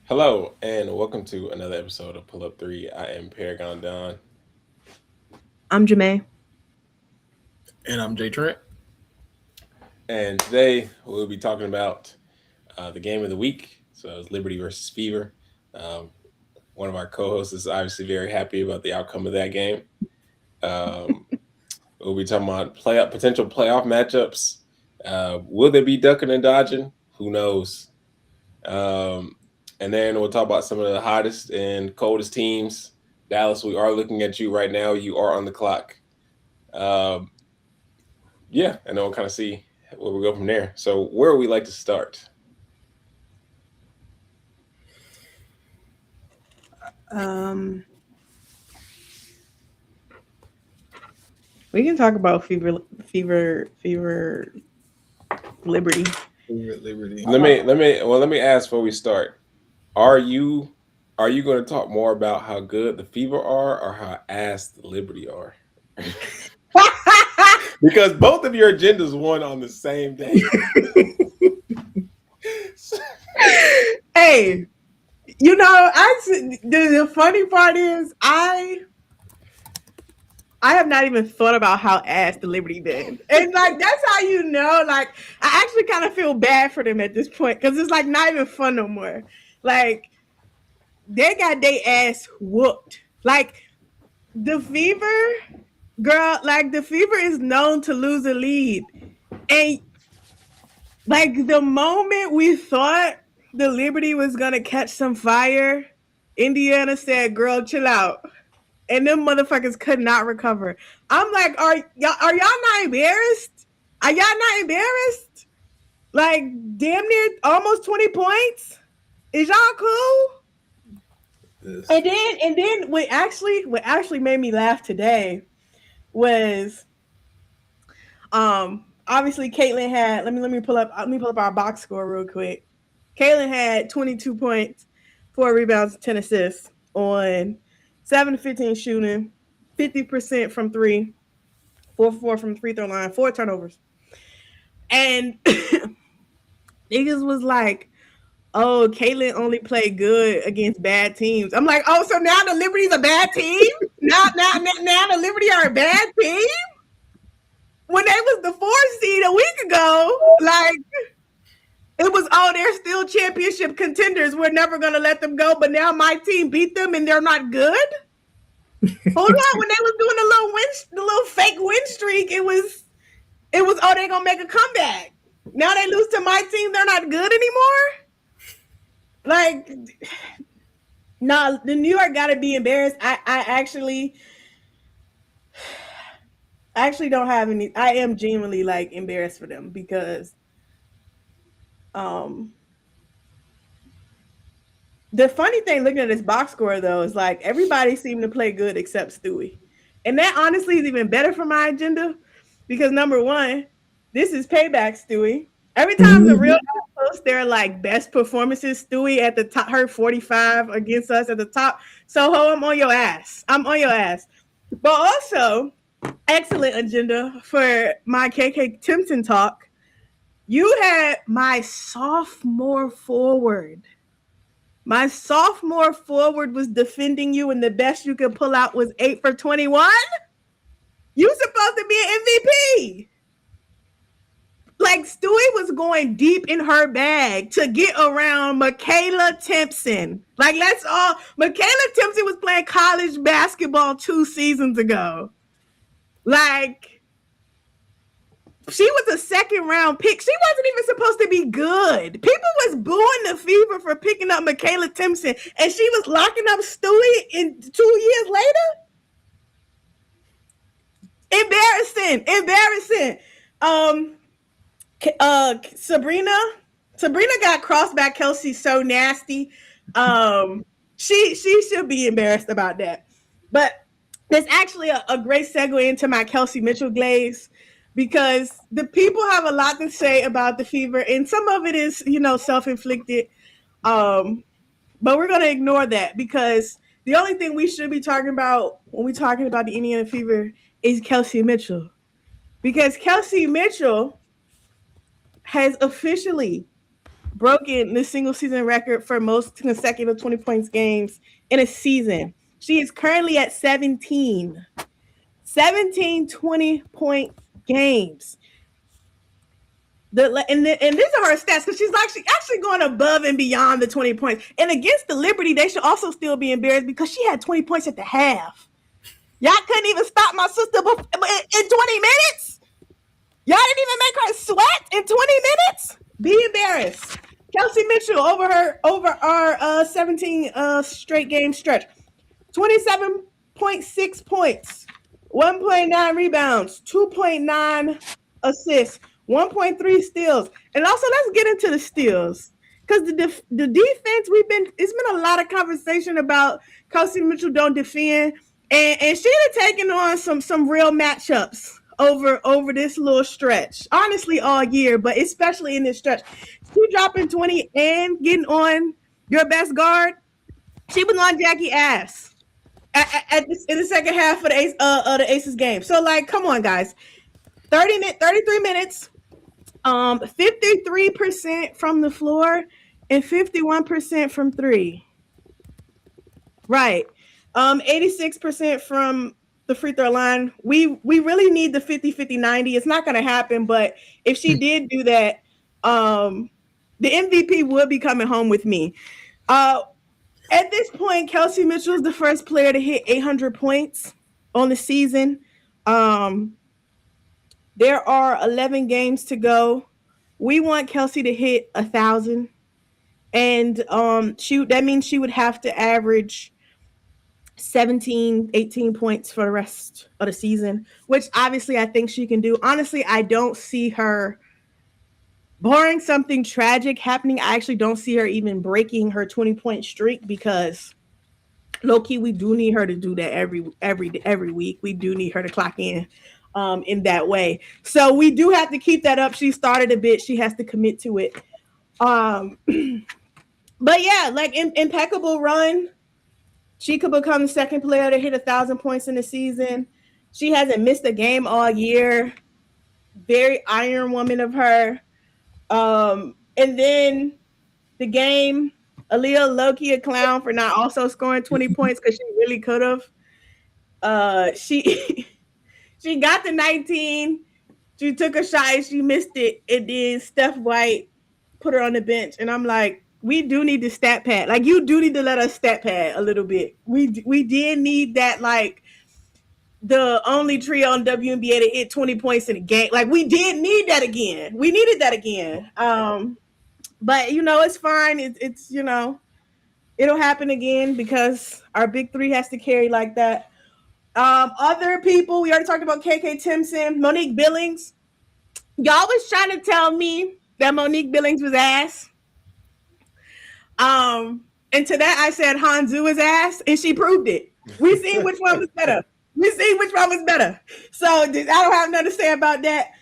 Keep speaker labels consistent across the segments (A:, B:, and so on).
A: Hello and welcome to another episode of Pull Up 3. I am Paragon Don.
B: I'm Jemay.
C: And I'm Jay Trent.
A: And today we'll be talking about the game of the week. So it's Liberty versus Fever. Um, one of our co-hosts is obviously very happy about the outcome of that game. Um, we'll be talking about potential playoff matchups. Will there be ducking and dodging? Who knows? Um, and then we'll talk about some of the hottest and coldest teams. Dallas, we are looking at you right now. You are on the clock. Um, yeah, and then we'll kind of see where we go from there. So, where would we like to start?
B: Um, we can talk about fever, Liberty.
C: Liberty.
A: Let me ask before we start. Are you are you going to talk more about how good the Fever are or how ass the Liberty are? Because both of your agendas won on the same day.
B: Hey, the funny part is I have not even thought about how ass the Liberty been, and like that's how you know. Like I actually kind of feel bad for them at this point because it's like not even fun no more. Like they got their ass whooped. Like the Fever girl, like the Fever is known to lose a lead. And like the moment we thought the Liberty was gonna catch some fire, Indiana said, "Girl, chill out." And them motherfuckers could not recover. I'm like, are y'all not embarrassed? Are y'all not embarrassed? Like damn near almost 20 points? Is y'all cool?
C: This.
B: And then what actually made me laugh today was obviously Caitlin had let me pull up our box score real quick. Caitlin had 22 points, 4 rebounds, 10 assists on 7-15 shooting, 50% from three, 4-4 from the free throw line, 4 turnovers. And niggas was like, oh, Caitlin only played good against bad teams. I'm like, oh, so now the Liberty's a bad team? Now the Liberty are a bad team? When they was the 4th seed a week ago, like it was, oh, they're still championship contenders. We're never gonna let them go. But now my team beat them and they're not good. Hold on, when they was doing the little fake win streak, it was oh, they gonna make a comeback. Now they lose to my team, they're not good anymore. Like, nah, the New York gotta be embarrassed. I actually don't have any. I am genuinely like embarrassed for them because um the funny thing looking at this box score though is like everybody seemed to play good except Stewie. And that honestly is even better for my agenda because number one, this is payback Stewie. Every time the real post their like best performances, Stewie at the top, her 45 against us at the top. So I'm on your ass. I'm on your ass. But also, excellent agenda for my KK Timpson talk. You had my sophomore forward. My sophomore forward was defending you, and the best you could pull out was 8 for 21. You supposed to be an MVP. Like Stewie was going deep in her bag to get around Michaela Timpson. Like Michaela Timpson was playing college basketball 2 seasons ago. Like she was a second round pick. She wasn't even supposed to be good. People was booing the Fever for picking up Michaela Timpson, and she was locking up Stewie in 2 years later. Embarrassing. Sabrina got crossed by Kelsey so nasty. She should be embarrassed about that. But there's actually a great segue into my Kelsey Mitchell glaze because the people have a lot to say about the Fever, and some of it is self-inflicted. But we're gonna ignore that because the only thing we should be talking about when we're talking about the Indiana Fever is Kelsey Mitchell, because Kelsey Mitchell has officially broken the single season record for most consecutive 20 points games in a season. She is currently at 17 20-point games. And these are her stats because she's actually going above and beyond the 20 points. And against the Liberty, they should also still be embarrassed because she had 20 points at the half. Y'all couldn't even stop my sister in 20 minutes. Y'all didn't even make her sweat in 20 minutes. Be embarrassed. Kelsey Mitchell over our 17 straight game stretch. 27.6 points, 1.9 rebounds, 2.9 assists, 1.3 steals. And also let's get into the steals. Because the defense, it's been a lot of conversation about Kelsey Mitchell don't defend. And she had taken on some real matchups over this little stretch. Honestly, all year, but especially in this stretch. She dropping 20 and getting on your best guard. She was on Jackie ass in the second half of the Aces game. So, like, come on, guys. 33 minutes, 53% from the floor and 51% from three. Right. 86% from the free throw line. We really need the 50-50-90. It's not going to happen, but if she did do that, the MVP would be coming home with me. At this point, Kelsey Mitchell is the first player to hit 800 points on the season. There are 11 games to go. We want Kelsey to hit 1,000, and that means she would have to average 17, 18 points for the rest of the season, which obviously I think she can do. Honestly, I don't see her, barring something tragic happening, I actually don't see her even breaking her 20-point streak because low-key, we do need her to do that every week. We do need her to clock in that way. So we do have to keep that up. She started a bit. She has to commit to it. But yeah, like impeccable run. She could become the second player to hit 1,000 points in the season. She hasn't missed a game all year. Very iron woman of her. And then the game, Aaliyah low-key a clown for not also scoring 20 points because she really could have. She got the 19. She took a shot and she missed it. And then Steph White put her on the bench. And I'm like, we do need the stat pad. Like, you do need to let us stat pad a little bit. We did need that, like, the only trio on WNBA to hit 20 points in a game. Like, we did need that again. We needed that again. But, it's fine. It's it'll happen again because our big three has to carry like that. Other people, we already talked about KK Timpson, Monique Billings. Y'all was trying to tell me that Monique Billings was ass. And to that I said Hanzu is ass, and she proved it. We seen which one was better. So I don't have nothing to say about that.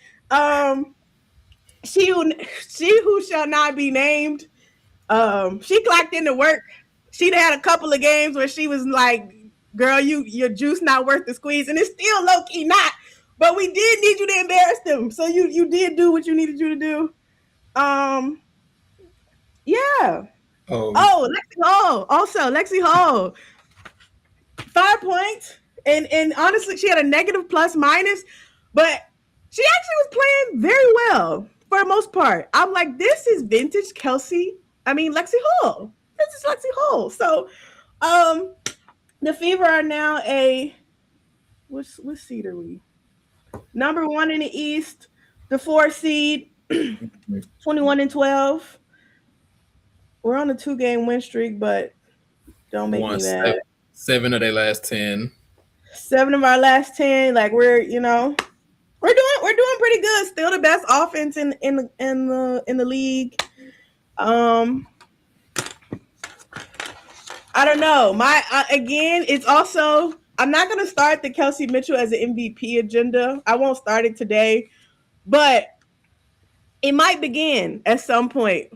B: She who shall not be named. She clocked into work. She'd had a couple of games where she was like, girl, your juice not worth the squeeze. And it's still low-key not. But we did need you to embarrass them. So you did do what you needed you to do. Yeah. Lexi Hall. Also, Lexi Hall. 5 points. And honestly, she had a negative plus minus. But she actually was playing very well for the most part. I'm like, this is vintage Lexi Hall. This is Lexi Hall. So, the Fever are now what seed are we? Number 1 in the East, the 4 seed, 21-12. We're on a 2-game win streak, but don't make me mad.
C: 7 of their last 10.
B: 7 of our last 10. Like we're doing pretty good. Still the best offense in the league. I don't know. It's also, I'm not going to start the Kelsey Mitchell as an MVP agenda. I won't start it today, but it might begin at some point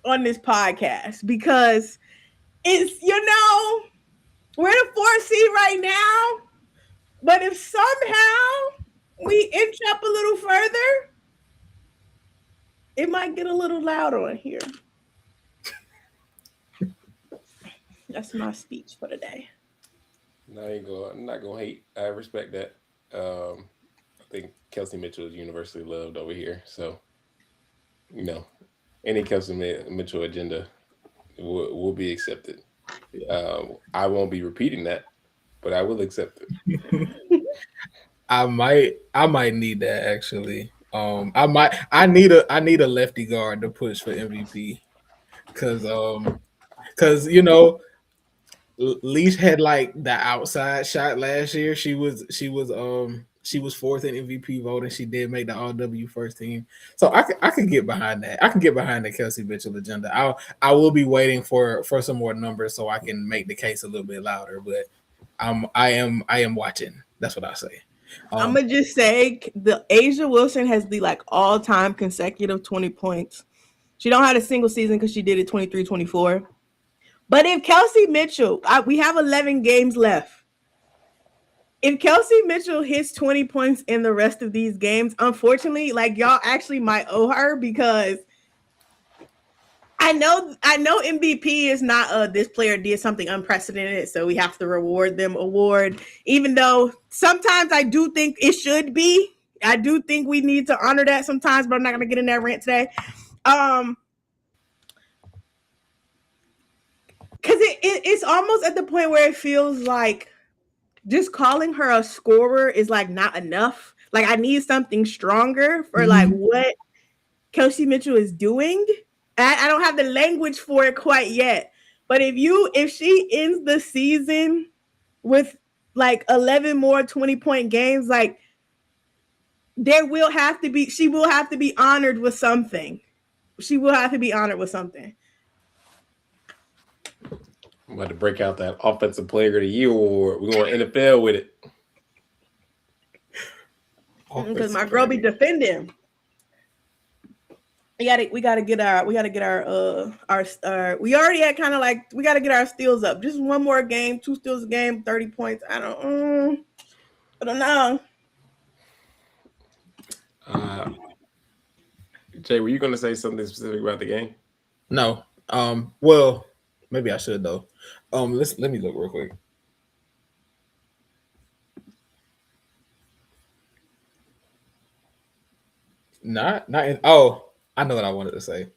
B: on this podcast because it's, we're the 4th seed right now, but if somehow we inch up a little further, it might get a little loud on here. That's my speech for today.
A: No, I'm not gonna hate. I respect that. I think Kelsey Mitchell is universally loved over here. So you know, any Mitchell agenda will be accepted. I won't be repeating that, but I will accept it.
C: I might need that actually. I need a lefty guard to push for MVP because Leash had like the outside shot last year. She was fourth in MVP voting. She did make the All W first team, so I could get behind that. I can get behind the Kelsey Mitchell agenda. I will be waiting for some more numbers so I can make the case a little bit louder. But I am watching. That's what I say.
B: I'm gonna just say the Asia Wilson has the like all-time consecutive 20 points. She don't have a single season because she did it 23-24. But if Kelsey Mitchell, we have 11 games left. If Kelsey Mitchell hits 20 points in the rest of these games, unfortunately, like y'all actually might owe her because I know MVP is not this player did something unprecedented, so we have to reward them award. Even though sometimes I do think it should be. I do think we need to honor that sometimes, but I'm not gonna get in that rant today. Because it's almost at the point where it feels like just calling her a scorer is like not enough. Like I need something stronger for like what Kelsey Mitchell is doing. I don't have the language for it quite yet. But if she ends the season with like 11 more 20-point games, like she will have to be honored with something. She will have to be honored with something.
A: I'm about to break out that Offensive Player of the Year award. We're going NFL with it.
B: Because my girl be defending. We gotta get our we already had kind of like we gotta get our steals up. Just one more game, 2 steals a game, 30 points. I don't know.
A: Jay, were you going to say something specific about the game?
C: No. Well, maybe I should though. Let me look real quick. Not in, oh, I know what I wanted to say.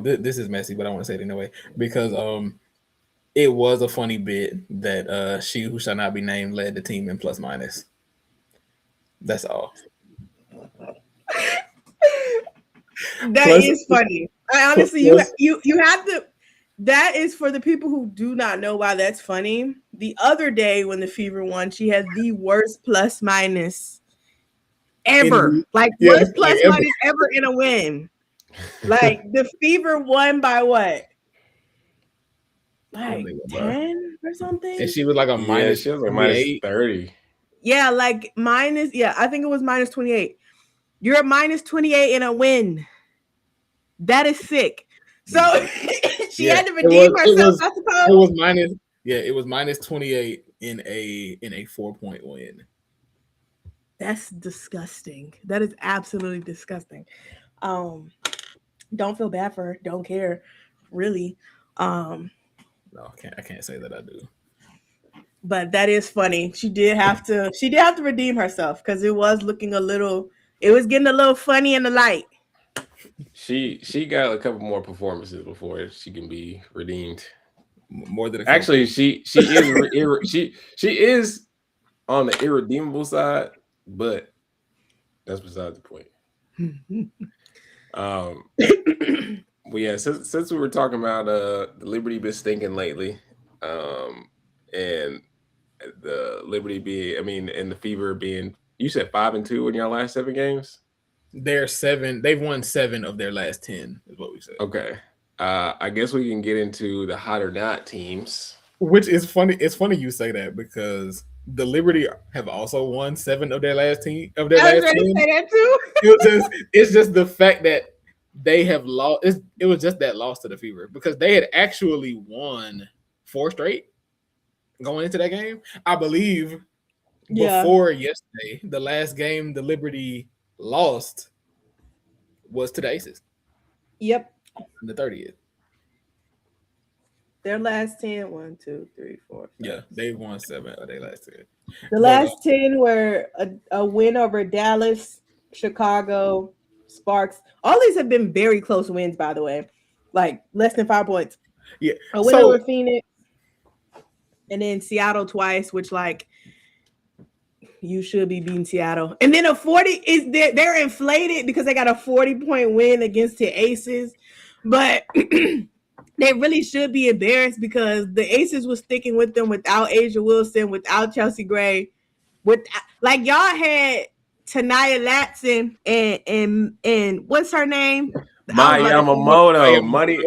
C: This is messy, but I want to say it anyway because it was a funny bit that she who shall not be named led the team in plus minus. That's all.
B: That is funny. I honestly, you have to. That is for the people who do not know why that's funny. The other day when the Fever won, she had the worst plus minus ever. Worst plus minus ever in a win. Like the Fever won by what? Like 10 or something?
C: And she was like a minus.
A: She was like minus 30.
B: Yeah, like minus. Yeah, I think it was minus 28. You're a minus 28 in a win. That is sick. So she had to redeem herself, I suppose.
C: It was minus. Yeah, it was minus 28 in a 4-point win.
B: That's disgusting. That is absolutely disgusting. Don't feel bad for her. Don't care, really.
C: No, I can't say that I do.
B: But that is funny. She did have to redeem herself because it was looking it was getting a little funny in the light.
A: She got a couple more performances before she can be redeemed.
C: More than
A: actually, she is on the irredeemable side, but that's beside the point. Well, yeah, since we were talking about the Liberty been stinking lately, and the Liberty and the Fever being, you said 5-2 in your last 7 games.
C: They're 7. They've won 7 of their last 10, is what we said.
A: Okay. I guess we can get into the hot or not teams.
C: Which is funny. It's funny you say that because the Liberty have also won 7 of their last 10. I was ready
B: to say that too.
C: It's just the fact that they have lost. It was just that loss to the Fever because they had actually won 4 straight going into that game. I believe before yesterday, the last game the Liberty lost was to the Aces.
B: Yep.
C: The 30th.
B: Their last 10, 1, 2, 3, 4, 5.
C: Yeah, they've won 7 of their last 10.
B: The
C: But,
B: last 10 were a win over Dallas, Chicago, Sparks. All these have been very close wins, by the way. Like less than 5 points.
C: yeah.
B: A win
C: So
B: over Phoenix. And then Seattle twice, which like you should be beating Seattle. And then a 40 is they're inflated because they got a 40-point win against the Aces. But they really should be embarrassed because the Aces was sticking with them without Asia Wilson, without Chelsea Gray. Like y'all had Tanaya Latson and what's her name?
A: My Yamamoto, money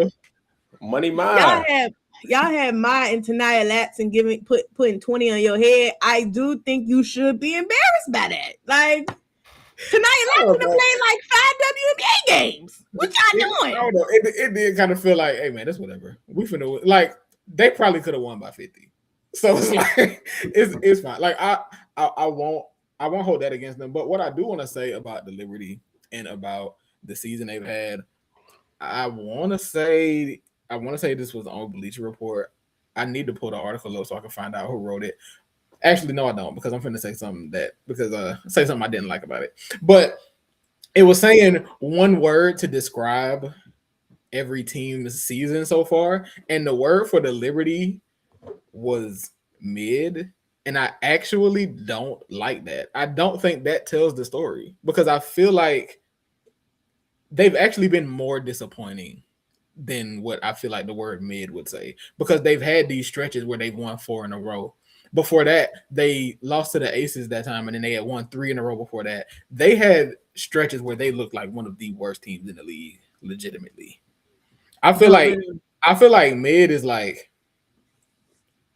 B: Y'all
A: mine.
B: had Ma and Tanaya Latson putting 20 on your head. I do think you should be embarrassed by that. Like Tanaya Latson to play like 5 WNBA games. What y'all doing?
C: I don't know. It did kind of feel like, hey man, that's whatever. We finna like they probably could have won by 50. So it's like it's fine. Like I won't hold that against them. But what I do want to say about the Liberty and about the season they've had, I want to say this was on Bleacher Report. I need to pull the article up so I can find out who wrote it. Actually, no, I don't, because I'm finna say something say something I didn't like about it. But it was saying one word to describe every team's season so far, and the word for the Liberty was mid. And I actually don't like that. I don't think that tells the story because I feel like they've actually been more disappointing than what I feel like the word mid would say, because they've had these stretches where they've won 4 in a row. Before that, they lost to the Aces that time, and then they had won 3 in a row before that. They had stretches where they looked like one of the worst teams in the league, legitimately. I feel like mid is like,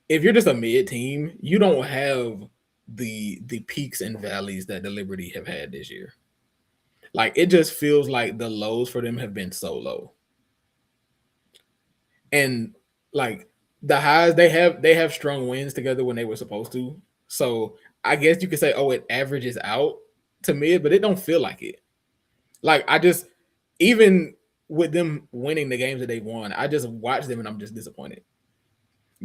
C: if you're just a mid team, you don't have the peaks and valleys that the Liberty have had this year. Like, it just feels like the lows for them have been so low. And like the highs, they have strong wins together when they were supposed to. So I guess you could say, oh, it averages out to mid, but it don't feel like it. Like, even with them winning the games that they won, I just watch them and I'm just disappointed.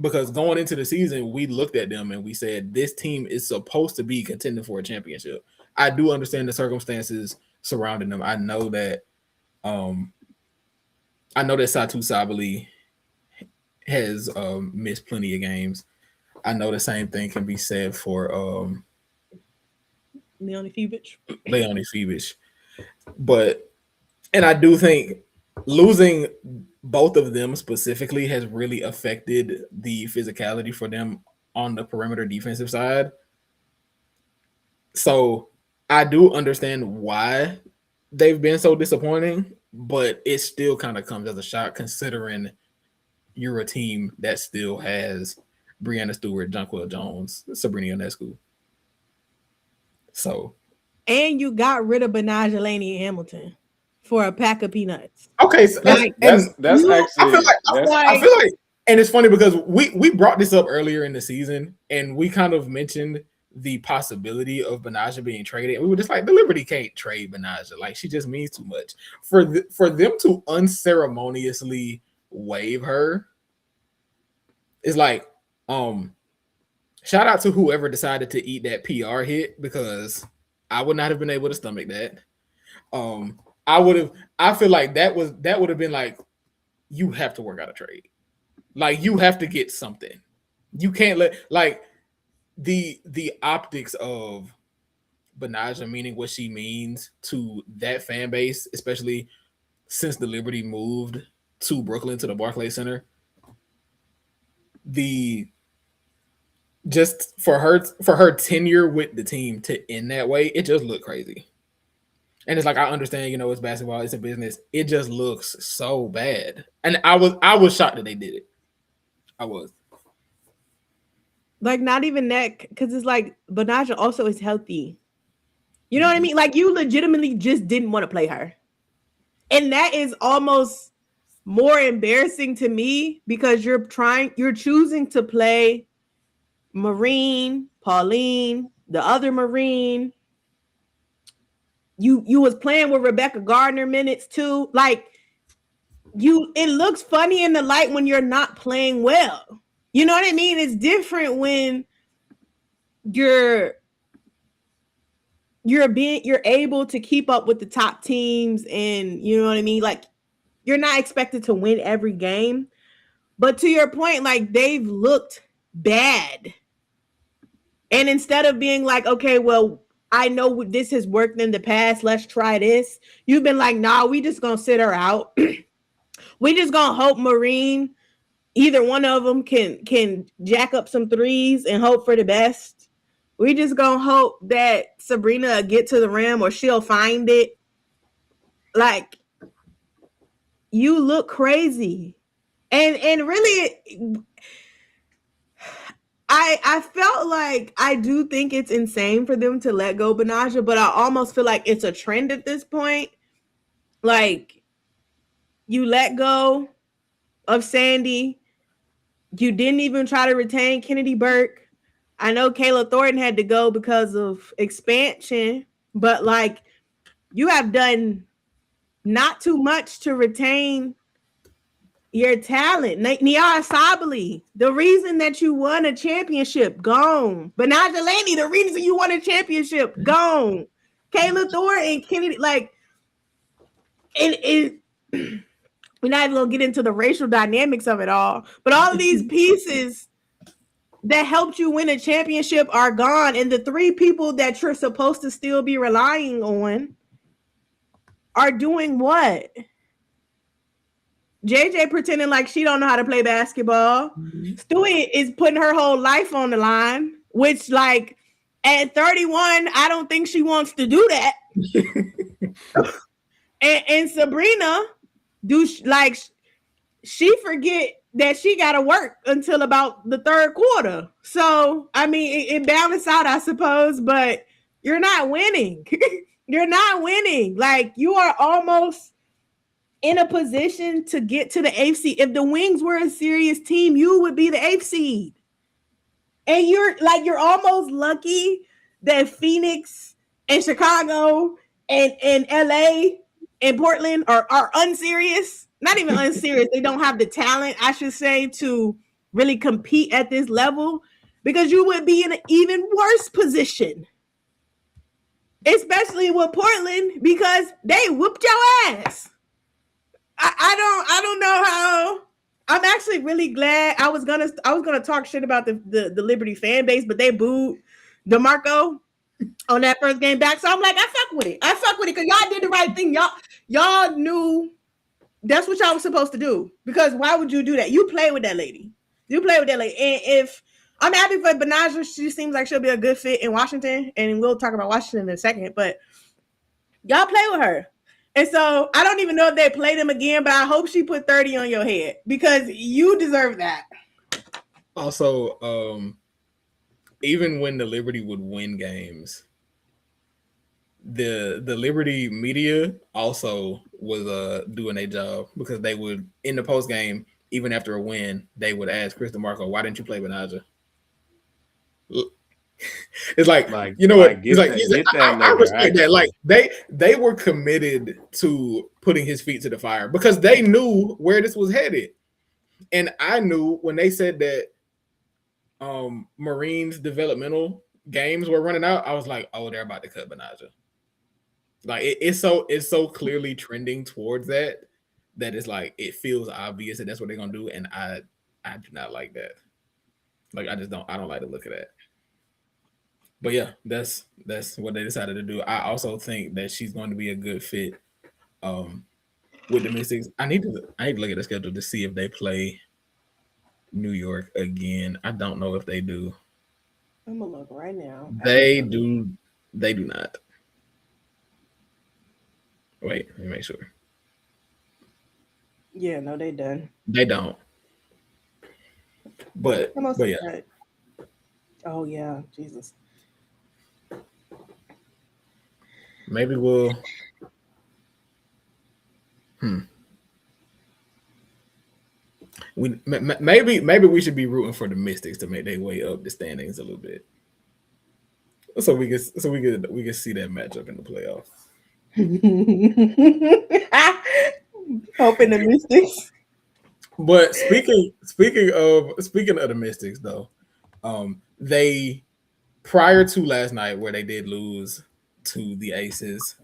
C: Because going into the season, we looked at them and we said, this team is supposed to be contending for a championship. I do understand the circumstances surrounding them. I know that Satu Sabali has missed plenty of games. I know the same thing can be said for
B: Leonie
C: Fevich. And I do think losing both of them specifically has really affected the physicality for them on the perimeter defensive side. So I do understand why they've been so disappointing, but it still kind of comes as a shock considering you're a team that still has Breanna Stewart, Jonquel Jones, Sabrina Ionescu. So,
B: and you got rid of Benaja Laney Hamilton for a pack of peanuts.
C: Okay, so that's
A: actually.
C: I feel like, and it's funny because we brought this up earlier in the season, and we kind of mentioned the possibility of Benaja being traded. And we were just like, the Liberty can't trade Benaja. Like, she just means too much. For them to unceremoniously waive her is like, shout out to whoever decided to eat that PR hit, because I would not have been able to stomach that. I feel like that would have been like, you have to work out a trade. Like, you have to get something. You can't let, like, the optics of Benaja meaning what she means to that fan base, especially since the Liberty moved to Brooklyn to the Barclays Center. Just for her tenure with the team to end that way, it just looked crazy. And it's like, I understand, it's basketball, it's a business. It just looks so bad. And I was shocked that they did it. I was.
B: Like, not even that, because it's like Benaja also is healthy. You know what I mean? Like, you legitimately just didn't want to play her. And that is almost more embarrassing to me, because you're choosing to play Marine, Pauline, the other Marine. You was playing with Rebecca Gardner minutes too. Like, it looks funny in the light when you're not playing well. You know what I mean? It's different when you're able to keep up with the top teams, and you know what I mean? Like, you're not expected to win every game. But to your point, like, they've looked bad. And instead of being like, okay, well, I know this has worked in the past, let's try this. You've been like, nah, we just gonna sit her out. We just gonna hope Marine, either one of them can jack up some threes and hope for the best. We just gonna hope that Sabrina get to the rim or she'll find it. Like, you look crazy. And really, I felt like, I do think it's insane for them to let go Benaja, but I almost feel like it's a trend at this point. Like, you let go of Sandy. You didn't even try to retain Kennedy Burke. I know Kayla Thornton had to go because of expansion, but like, you have done not too much to retain your talent. Niara Sabali, the reason that you won a championship, gone. Benaja Laney, the reason you won a championship, gone. Kayla Thornton, Kennedy, like, we're not even gonna get into the racial dynamics of it all, but all of these pieces that helped you win a championship are gone, and the three people that you're supposed to still be relying on are doing what? JJ pretending like she don't know how to play basketball. Stewie is putting her whole life on the line, which, like, at 31, I don't think she wants to do that. and Sabrina, she forget that she got to work until about the third quarter. So, I mean, it balanced out, I suppose, but you're not winning. You're not winning. Like, you are almost in a position to get to the 8th seed. If the Wings were a serious team, you would be the 8th seed. And you're almost lucky that Phoenix and Chicago and LA and Portland are unserious. Not even unserious. They don't have the talent, I should say, to really compete at this level, because you would be in an even worse position. Especially with Portland, because they whooped your ass. I don't know how. I'm actually really glad. I was gonna talk shit about the Liberty fan base, but they booed DeMarco on that first game back. So I'm like, I fuck with it because y'all did the right thing. Y'all knew that's what y'all was supposed to do. Because why would you do that? You play with that lady. And if I'm happy for Benaja, she seems like she'll be a good fit in Washington, and we'll talk about Washington in a second. But y'all play with her. And so I don't even know if they play them again, but I hope she put 30 on your head, because you deserve that.
C: Also, even when the Liberty would win games, the Liberty media also was doing their job, because they would, in the post game, even after a win, they would ask Chris DeMarco, "Why didn't you play Benaja?" It's like, you know what? He's like, I respect that. Like, they were committed to putting his feet to the fire, because they knew where this was headed. And I knew when they said that Marines developmental games were running out, I was like, oh, they're about to cut Benaja. Like, it's so clearly trending towards that it's like, it feels obvious that that's what they're gonna do, and I do not like that. Like, I don't like the look of that. But yeah, that's what they decided to do. I also think that she's going to be a good fit with the Mystics. I need to look at the schedule to see if they play New York again. I don't know if they do.
B: I'm gonna look right now.
C: They do not. Wait, let me make sure.
B: Yeah, no, they done.
C: They don't. But yeah.
B: Right. Oh yeah, Jesus.
C: Maybe we'll. Maybe we should be rooting for the Mystics to make their way up the standings a little bit, so we can see that matchup in the playoffs.
B: Hoping the Mystics.
C: But speaking of the Mystics, though, they prior to last night where they did lose to the Aces,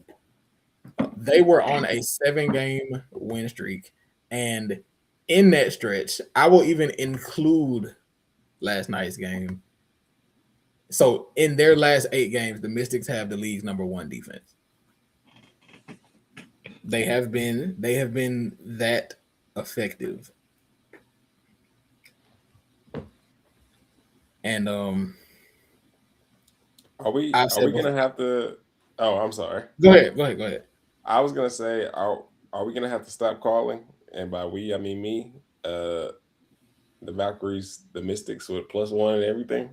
C: they were on a 7-game win streak, and in that stretch, I will even include last night's game. So in their last 8 games, the Mystics have the league's #1 defense. They have been that effective. And
A: Are we gonna have to? Oh, I'm sorry.
C: Go ahead.
A: I was gonna say, are we gonna have to stop calling? And by we, I mean me. The Valkyries, the Mystics with +1 and everything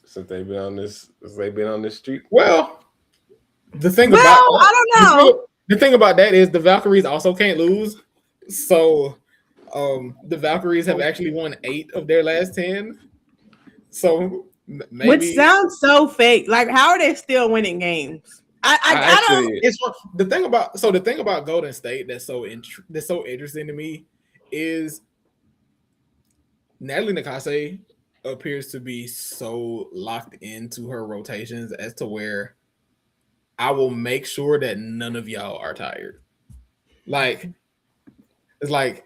A: since they've been on this streak.
C: Well, the thing
B: I don't know.
C: The thing about that is the Valkyries also can't lose. So the Valkyries have actually won 8 of their last 10. So maybe,
B: which sounds so fake. Like, how are they still winning games? I don't.
C: It's the thing about Golden State that's so interesting to me is Natalie Nakase appears to be so locked into her rotations as to where I will make sure that none of y'all are tired. Like, it's like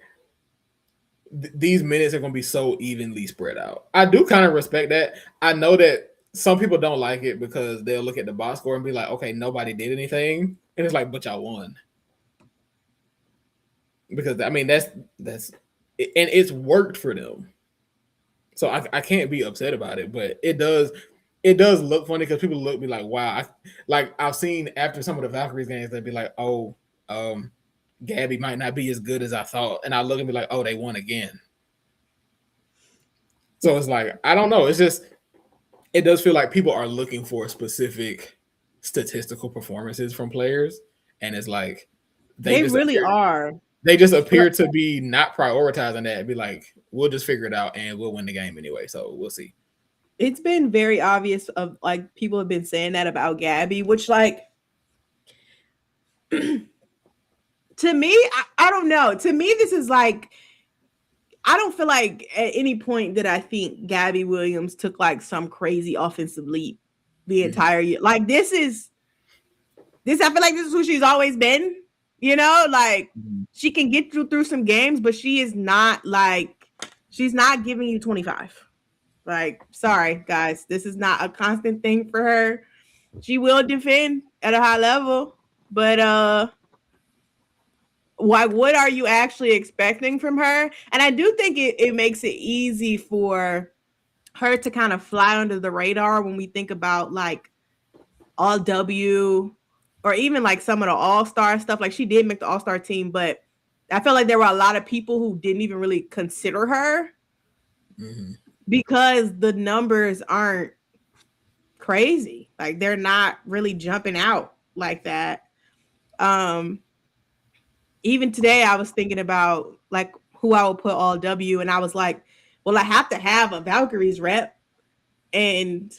C: these minutes are going to be so evenly spread out. I do kind of respect that. I know that some people don't like it because they'll look at the box score and be like, okay, nobody did anything. And it's like, but y'all won. Because, I mean, that's and it's worked for them. So I can't be upset about it, but it does look funny because people look at me like, wow. I've seen after some of the Valkyries games, they'd be like, oh, Gabby might not be as good as I thought. And I look and be like, oh, they won again. So it's like, I don't know. It's just, it does feel like people are looking for specific statistical performances from players. And it's like,
B: they really are.
C: They just appear to be not prioritizing that and be like, we'll just figure it out and we'll win the game anyway. So we'll see.
B: It's been very obvious of like people have been saying that about Gabby, which like to me, I don't know. To me, this is like, I don't feel like at any point did I think Gabby Williams took like some crazy offensive leap the entire year. Like I feel like this is who she's always been, you know, like she can get through some games, but she's not giving you 25. Like, sorry guys, this is not a constant thing for her. She will defend at a high level, but what are you actually expecting from her? And I do think it makes it easy for her to kind of fly under the radar when we think about like all W or even like some of the all-star stuff. Like she did make the all-star team, but I felt like there were a lot of people who didn't even really consider her because the numbers aren't crazy. Like they're not really jumping out like that. Even today I was thinking about like who I would put all W, and I was like, well, I have to have a Valkyries rep. And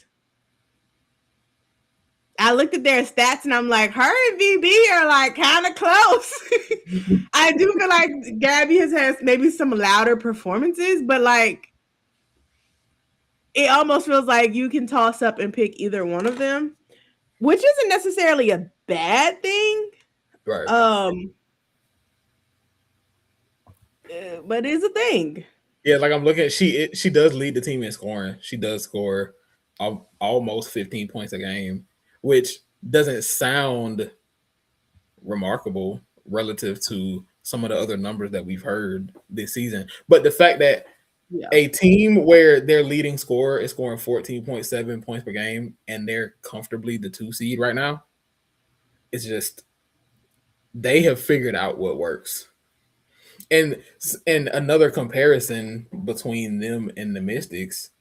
B: I looked at their stats and I'm like, her and VB are like kind of close. I do feel like Gabby has maybe some louder performances, but like it almost feels like you can toss up and pick either one of them, which isn't necessarily a bad thing.
C: Right.
B: But it's a thing.
C: Yeah, like I'm looking at she does lead the team in scoring. She does score almost 15 points a game, which doesn't sound remarkable relative to some of the other numbers that we've heard this season. But the fact that a team where their leading scorer is scoring 14.7 points per game and they're comfortably the 2 seed right now, it's just they have figured out what works. And another comparison between them and the Mystics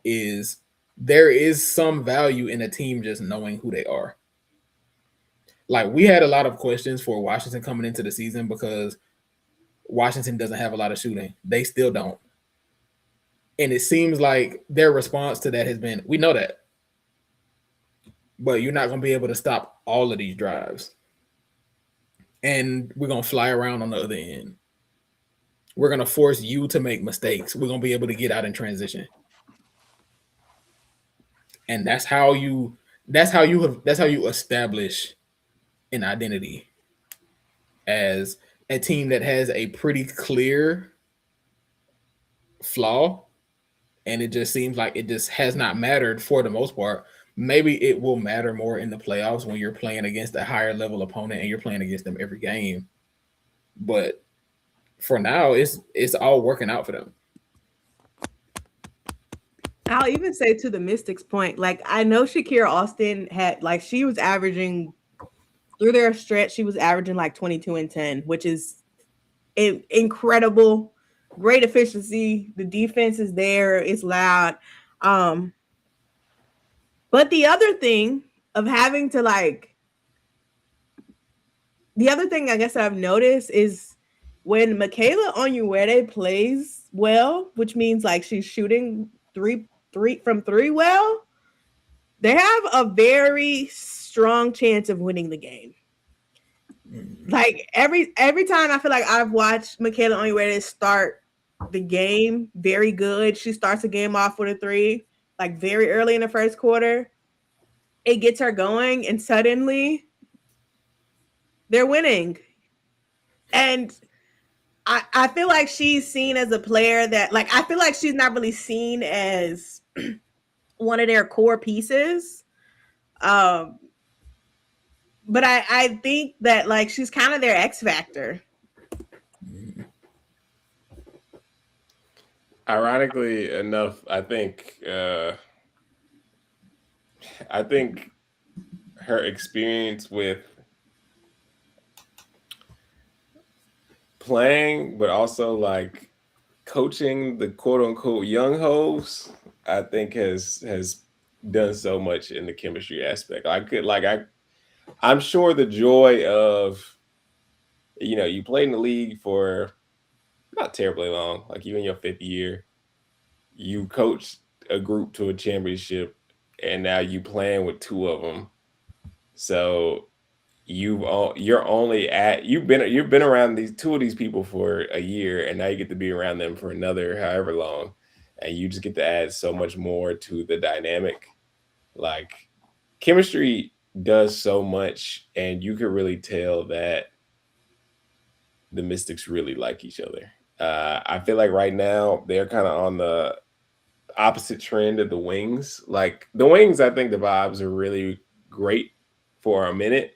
C: is there is some value in a team just knowing who they are. Like we had a lot of questions for Washington coming into the season because Washington doesn't have a lot of shooting. They still don't. And it seems like their response to that has been, we know that, but you're not going to be able to stop all of these drives. and we're gonna fly around on the other end. We're gonna force you to make mistakes. We're gonna be able to get out in transition, and that's how you establish an identity as a team that has a pretty clear flaw, and it just seems like it just has not mattered for the most part. Maybe it will matter more in the playoffs when you're playing against a higher level opponent and you're playing against them every game. But for now, it's all working out for them.
B: I'll even say to the Mystics' point, like I know Shakira Austin had like she was averaging through their stretch, she was averaging like 22 and 10, which is incredible, great efficiency. The defense is there, it's loud. But the other thing of having to like the other thing I guess I've noticed is when Michaela Onyenwere plays well, which means like she's shooting three from three well, they have a very strong chance of winning the game. Like every time I feel like I've watched Michaela Onyenwere start the game very good. She starts the game off with a three, like very early in the first quarter. It gets her going, and suddenly they're winning. And I feel like she's seen as a player that, like, I feel like she's not really seen as one of their core pieces. But I think that, like, she's kind of their X factor.
A: Ironically enough, I think her experience with playing, but also like coaching the quote unquote young hoes, I think has done so much in the chemistry aspect. I'm sure the joy of, you know, you played in the league for not terribly long, like you in your 5th year, you coached a group to a championship, and now you playing with 2 of them. So you've been around these 2 of these people for a year, and now you get to be around them for another however long, and you just get to add so much more to the dynamic. Like chemistry does so much, and you could really tell that the Mystics really like each other. I feel like right now they're kind of on the opposite trend of the Wings. Like the Wings, I think the vibes are really great for a minute,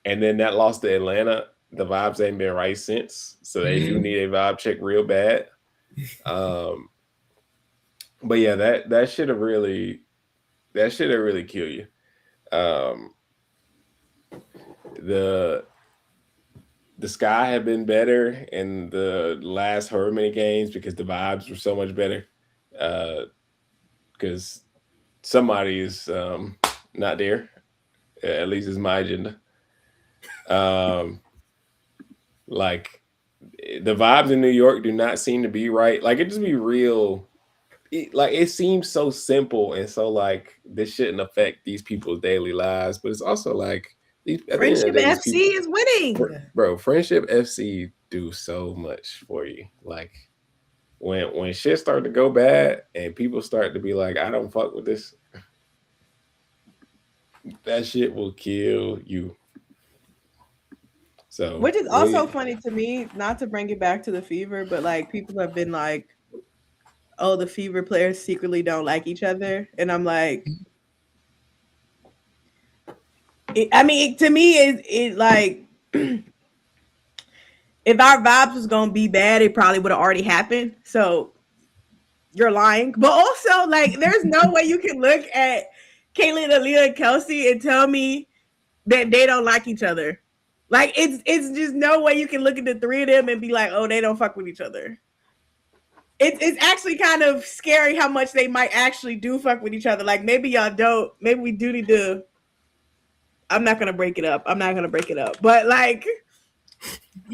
A: and then that loss to Atlanta, the vibes ain't been right since. So they do need a vibe check real bad. But yeah, that should have really killed you. The sky had been better in the last however many games because the vibes were so much better. Because somebody is not there. At least it's my agenda. Like the vibes in New York do not seem to be right. Like it just be real. It seems so simple and so like this shouldn't affect these people's daily lives, but it's also like
B: Friendship FC is winning,
A: bro. Friendship FC do so much for you. Like when shit start to go bad and people start to be like, I don't fuck with this, that shit will kill you. So,
B: which is also funny to me, not to bring it back to the Fever, but like people have been like, oh, the Fever players secretly don't like each other. And I'm like, to me, it like, if our vibes was going to be bad, it probably would have already happened. So you're lying. But also, like, there's no way you can look at Caitlin, Aaliyah, and Kelsey and tell me that they don't like each other. Like, it's just no way you can look at the 3 of them and be like, oh, they don't fuck with each other. It's actually kind of scary how much they might actually do fuck with each other. Like, maybe y'all don't. Maybe we do need to. I'm not gonna break it up. But like,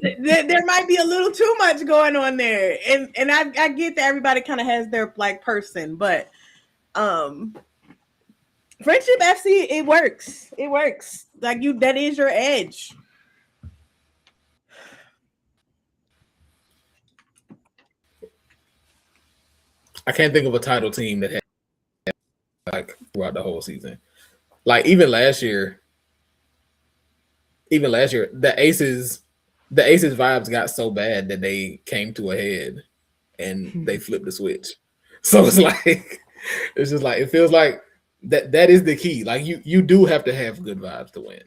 B: there might be a little too much going on there, and I get that everybody kind of has their like person, but Friendship FC, it works. Like that is your edge.
C: I can't think of a title team that had like throughout the whole season. Like even last year, the Aces vibes got so bad that they came to a head and they flipped the switch. So it's like it's just like it feels like that is the key. Like you do have to have good vibes to win.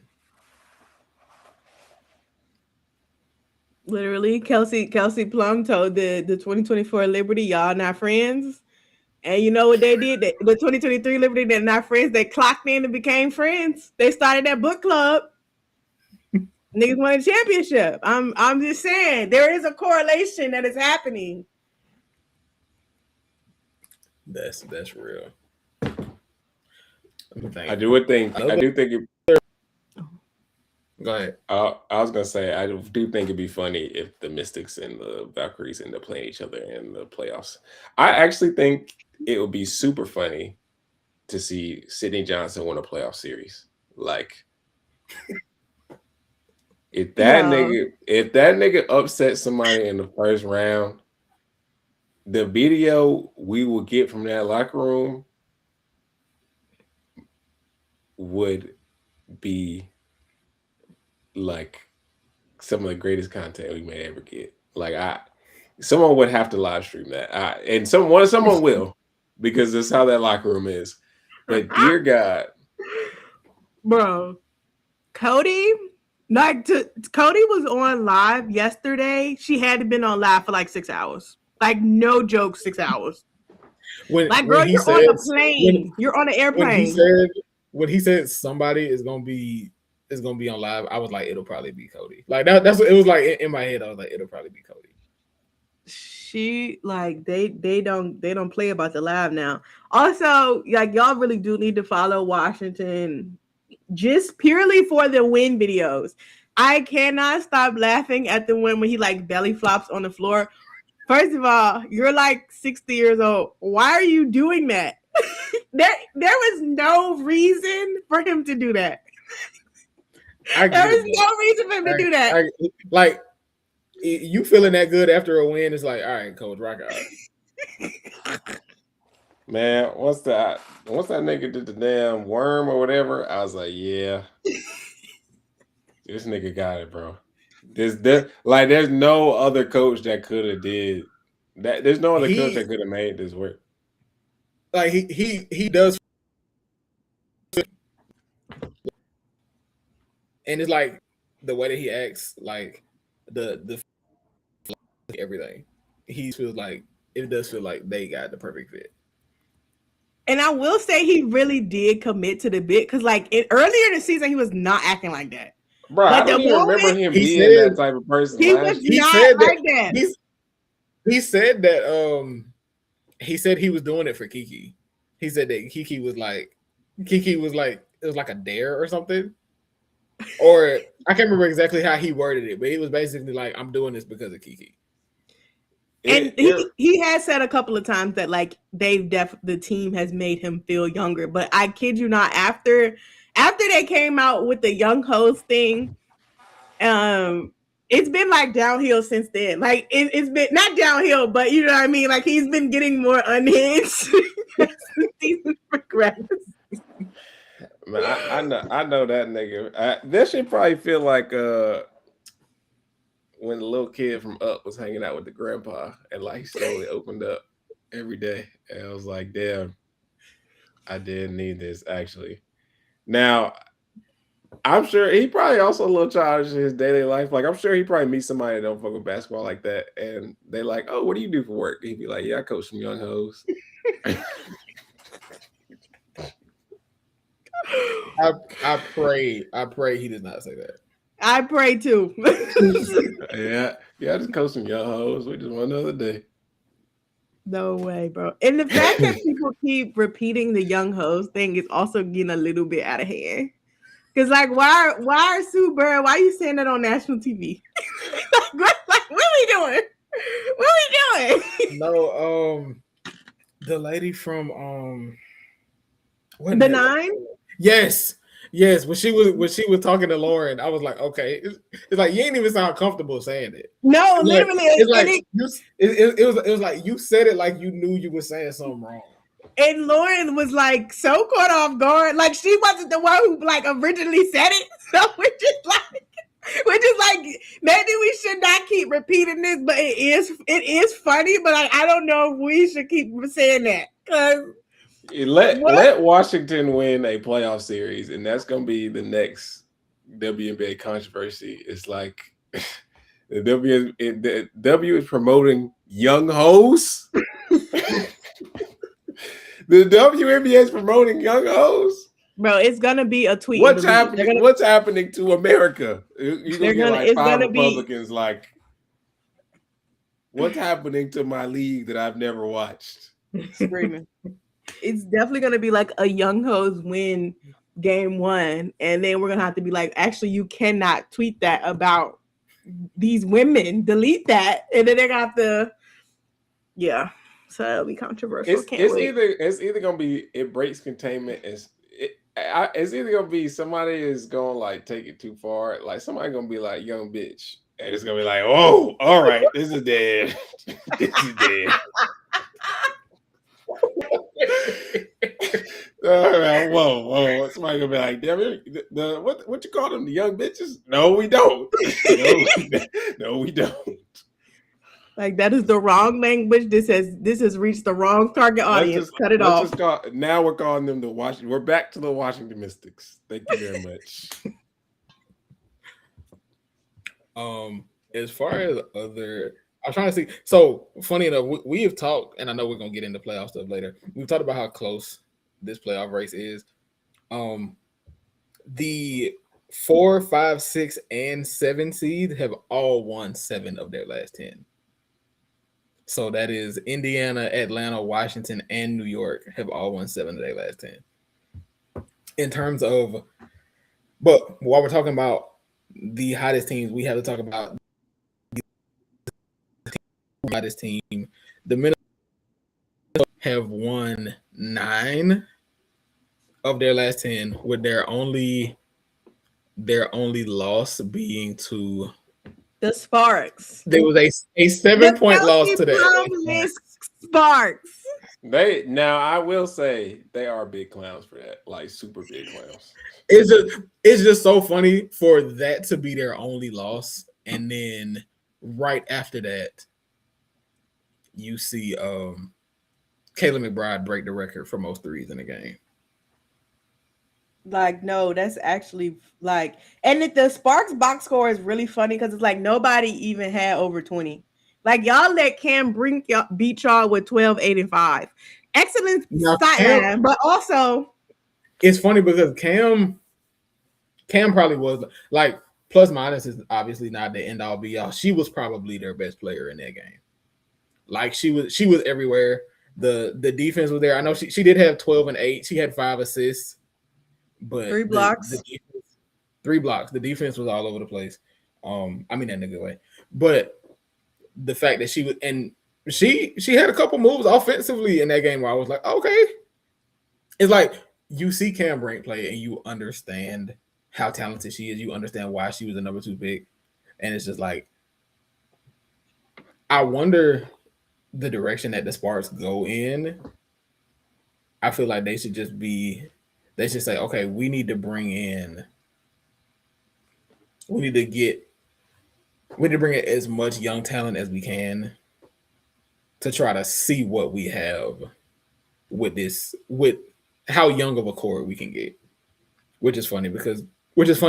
B: Literally, Kelsey Plum told the 2024 Liberty, y'all not friends. And you know what they did? The 2023 Liberty, they're not friends. They clocked in and became friends. They started that book club. Niggas won a championship. I'm just saying there is a correlation that is happening.
C: That's real.
A: I do think it.
C: Go ahead.
A: I was gonna say I do think it'd be funny if the Mystics and the Valkyries end up playing each other in the playoffs. I actually think it would be super funny to see Sydney Johnson win a playoff series. Like, if that nigga upset somebody in the first round, the video we will get from that locker room would be like some of the greatest content we may ever get. Like someone would have to live stream that. And someone will, because that's how that locker room is. But dear God,
B: bro, Cody was on live yesterday. She had to been on live for like 6 hours. Like no joke, 6 hours. You're on a plane. You're on an airplane.
C: When he said somebody is gonna be on live, I was like, it'll probably be Cody. Like that's what it was like in my head. I was like, it'll probably be Cody.
B: She like they don't play about the live now. Also, like y'all really do need to follow Washington just purely for the win videos. I cannot stop laughing at the one when he like belly flops on the floor. First of all, you're like 60 years old. Why are you doing that? There was no reason for him to do that. There was no reason for him to do that.
C: Like, you feeling that good after a win? It's like, all right, coach, rock out.
A: Man, once that nigga did the damn worm or whatever, I was like, yeah, this nigga got it, bro. There's no other coach that could have did that. There's no other coach that could have made this work.
C: Like he does, and it's like the way that he acts, like the everything. He feels like it does feel like they got the perfect fit.
B: And I will say he really did commit to the bit because, like, earlier this season, he was not acting like that.
A: Bro, I don't even remember him being that type of person.
B: He was not like that.
C: He said that. He said he was doing it for Kiki. He said that Kiki was like it was like a dare or something. Or I can't remember exactly how he worded it, but he was basically like, "I'm doing this because of Kiki."
B: And he has said a couple of times that like the team has made him feel younger. But I kid you not, after they came out with the young host thing, it's been like downhill since then. Like it's been not downhill, but you know what I mean. Like he's been getting more unhinged as the season progresses.
A: Man, I know that nigga. That should probably feel like when the little kid from Up was hanging out with the grandpa and like he slowly opened up every day. And I was like, damn, I did need this actually. Now, I'm sure he probably also a little childish in his daily life. Like I'm sure he probably meets somebody that don't fuck with basketball like that. And they like, oh, what do you do for work? He'd be like, yeah, I coach some young hoes.
C: I pray he does not say that.
B: I pray too.
A: yeah, I just coach some young hoes. We just one other day.
B: No way, bro. And the fact that people keep repeating the young hoes thing is also getting a little bit out of hand. Because like, why are Sue Bird? Why are you saying that on national TV? like, what are we doing? What are we doing?
C: No, the lady from
B: The Nine.
C: Yes, Yes, when she was talking to Lauren, I was like, okay, it's like you ain't even sound comfortable saying it.
B: No,
C: It's
B: literally,
C: like, it's like
B: and
C: it was like you said it like you knew you were saying something wrong.
B: And Lauren was like so caught off guard, like she wasn't the one who like originally said it. So we're just like maybe we should not keep repeating this, but it is funny. But I don't know if we should keep saying that because
A: let Washington win a playoff series, and that's gonna be the next WNBA controversy. It's like the W is promoting young hoes. The WNBA is promoting young hoes.
B: Bro, it's gonna be a tweet.
A: What's happening? What's happening to America? You're gonna get like 5 Republicans. Like, what's happening to my league that I've never watched?
B: Screaming. It's definitely gonna be like a young hoes win game 1, and then we're gonna have to be like, actually, you cannot tweet that about these women. Delete that, and then they're gonna have to, yeah. So it'll be controversial.
A: It's either gonna be it breaks containment. It's either gonna be somebody is gonna like take it too far. Like somebody gonna be like young bitch, and it's gonna be like, oh, all right, this is dead. This is dead. All right, whoa. Somebody gonna be like, damn it, what you call them? The young bitches? No, we don't. No, we don't.
B: Like that is the wrong language. This has reached the wrong target audience. Cut it off.
A: Now we're calling them the Washington. We're back to the Washington Mystics. Thank you very much.
C: As far as other, I'm trying to see. So funny enough, we have talked, and I know we're gonna get into playoff stuff later. We've talked about how close this playoff race is. The 4, 5, 6, and 7 seeds have all won 7 of their last 10. So that is Indiana, Atlanta, Washington, and New York have all won 7 of their last 10. In terms of, but while we're talking about the hottest teams, we have to talk about the hottest team. The Minnesota have won 9 of their last 10, with their only loss being to
B: the Sparks.
C: There was a 7-point loss to the
B: Sparks.
A: Now I will say they are big clowns for that, like super big clowns.
C: It's just so funny for that to be their only loss, and then right after that, you see Kayla McBride break the record for most threes in a game.
B: Like, no, that's actually like, and the Sparks box score is really funny because it's like nobody even had over 20. Like, y'all let Cam beat y'all with 12, 8, and 5. Excellent sideline, but also
C: it's funny because Cam probably was like, plus minus is obviously not the end all be all. She was probably their best player in that game. Like she was everywhere. The defense was there. I know she did have 12 and 8. She had 5 assists. But
B: 3 blocks.
C: The defense, 3 blocks. The defense was all over the place. I mean that in a good way. But the fact that she was, and she had a couple moves offensively in that game where I was like, okay. It's like you see Cam Brink play and you understand how talented she is. You understand why she was the number 2 pick. And it's just like, I wonder the direction that the Sparks go in. I feel like they should say, okay, we need to bring in as much young talent as we can to try to see what we have with how young of a core we can get. Which is funny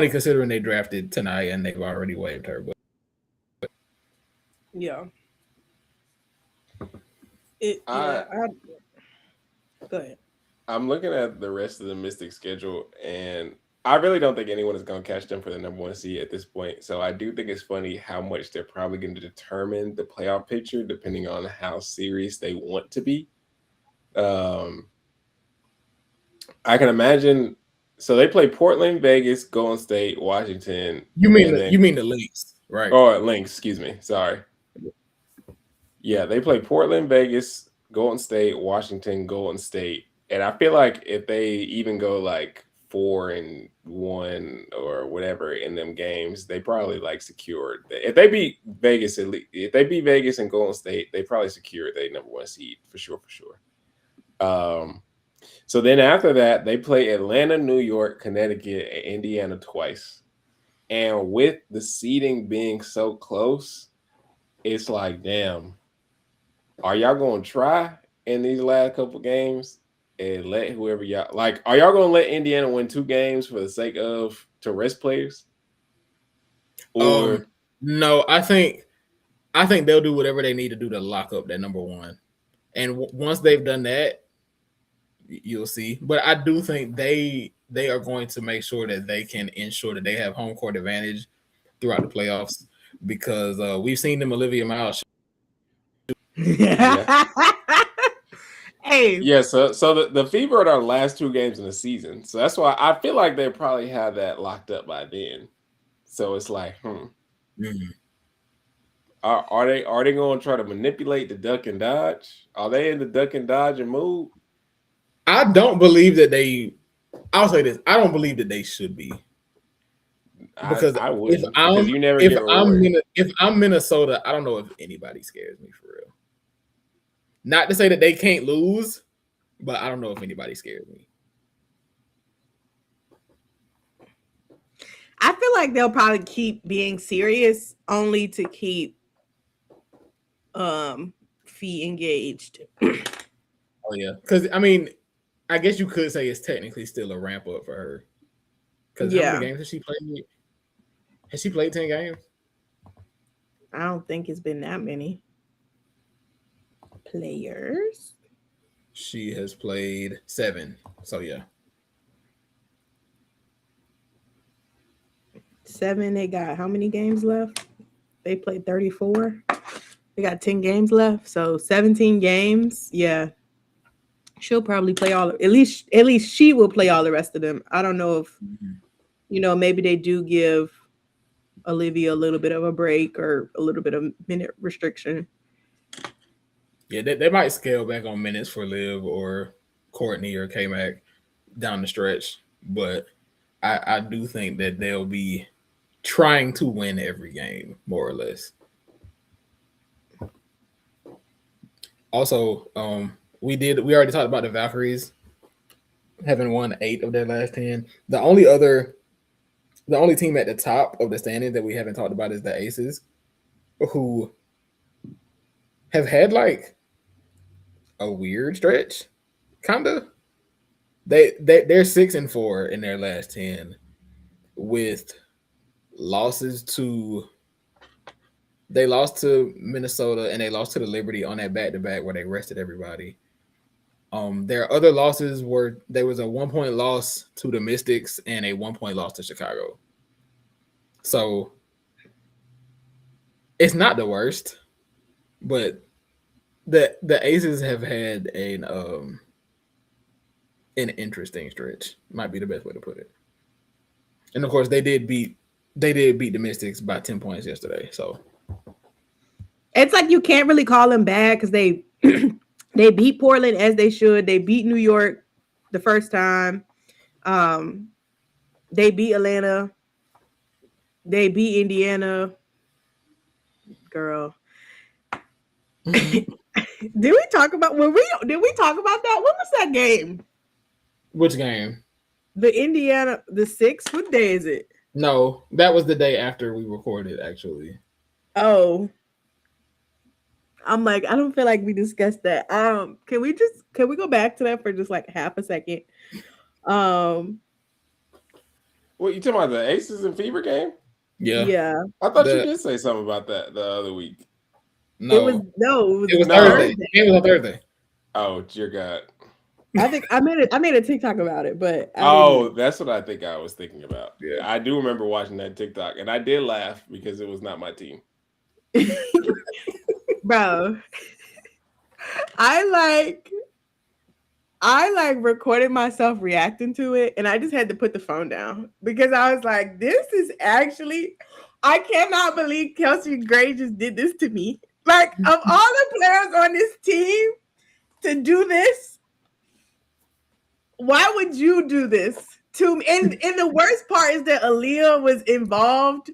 C: considering they drafted Tanaya and they've already waived her. But
B: yeah. Go ahead.
A: I'm looking at the rest of the Mystics schedule, and I really don't think anyone is going to catch them for the number 1 seed at this point. So I do think it's funny how much they're probably going to determine the playoff picture depending on how serious they want to be. I can imagine. So they play Portland, Vegas, Golden State, Washington.
C: You mean the Lynx, right?
A: Oh, Lynx. Excuse me. Sorry. Yeah, they play Portland, Vegas, Golden State, Washington, Golden State. And I feel like if they even go like 4-1 or whatever in them games, they probably like secured. If they beat Vegas, if they beat Vegas and Golden State, they probably secured their number 1 seed for sure. So then after that, they play Atlanta, New York, Connecticut, and Indiana twice. And with the seeding being so close, it's like, damn, are y'all going to try in these last couple games and let whoever y'all like? Are y'all going to let Indiana win 2 games for the sake of to rest players? Or
C: no, I think they'll do whatever they need to do to lock up that number 1. And once they've done that, you'll see. But I do think they are going to make sure that they can ensure that they have home court advantage throughout the playoffs, because we've seen them Olivia Miles.
B: Yeah. Hey.
A: Yeah, so the Fever are our last 2 games in the season. So that's why I feel like they probably have that locked up by then. So it's like, Are they going to try to manipulate the duck and dodge? Are they in the duck and dodge mood?
C: I don't believe that they. I'll say this: I don't believe that they should be. Because
A: I would, because you never get rewarded.
C: If I'm Minnesota, I don't know if anybody scares me for real. Not to say that they can't lose, but I don't know if anybody scares me.
B: I feel like they'll probably keep being serious only to keep Fee engaged.
C: Oh yeah, because I mean, I guess you could say it's technically still a ramp up for her. Because how many games has she played? Has she played 10 games?
B: I don't think it's been that many players.
C: She has played 7. So yeah.
B: 7. They got how many games left? They played 34. They got 10 games left. So 17 games. Yeah. She'll probably play at least she will play all the rest of them. I don't know if maybe they do give Olivia a little bit of a break or a little bit of minute restriction.
C: Yeah, they might scale back on minutes for Liv or Courtney or K-Mac down the stretch, but I do think that they'll be trying to win every game, more or less. Also, we already talked about the Valkyries having won 8 of their last 10. The only team at the top of the standing that we haven't talked about is the Aces, who have had like a weird stretch, kind of. They're 6-4 in their last 10, with losses to. They lost to Minnesota and they lost to the Liberty on that back-to-back where they rested everybody. Their other losses were there was a 1-point loss to the Mystics and a 1-point loss to Chicago. So it's not the worst, but the Aces have had an interesting stretch. Might be the best way to put it. And of course, they did beat the Mystics by 10 points yesterday. So
B: it's like you can't really call them bad because they they beat Portland as they should. They beat New York the first time. They beat Atlanta. They beat Indiana. Girl. Did we talk about that? When was that game?
C: Which game?
B: The Indiana, the 6th. What day is it?
C: No, that was the day after we recorded, actually.
B: Oh. I'm like, I don't feel like we discussed that. Can we go back to that for just like half a second?
A: What, you talking about the Aces and Fever game?
B: Yeah.
A: I thought you did say something about that the other week.
C: No.
B: It was
C: Thursday. It was on Thursday.
A: Oh, dear God.
B: I think I made a TikTok about it, but
A: that's what I think I was thinking about. Yeah, I do remember watching that TikTok, and I did laugh because it was not my team.
B: Bro, I recorded myself reacting to it, and I just had to put the phone down because I was like, this is actually, I cannot believe Kelsey Gray just did this to me. Like, of all the players on this team to do this, why would you do this? to me. And the worst part is that Aaliyah was involved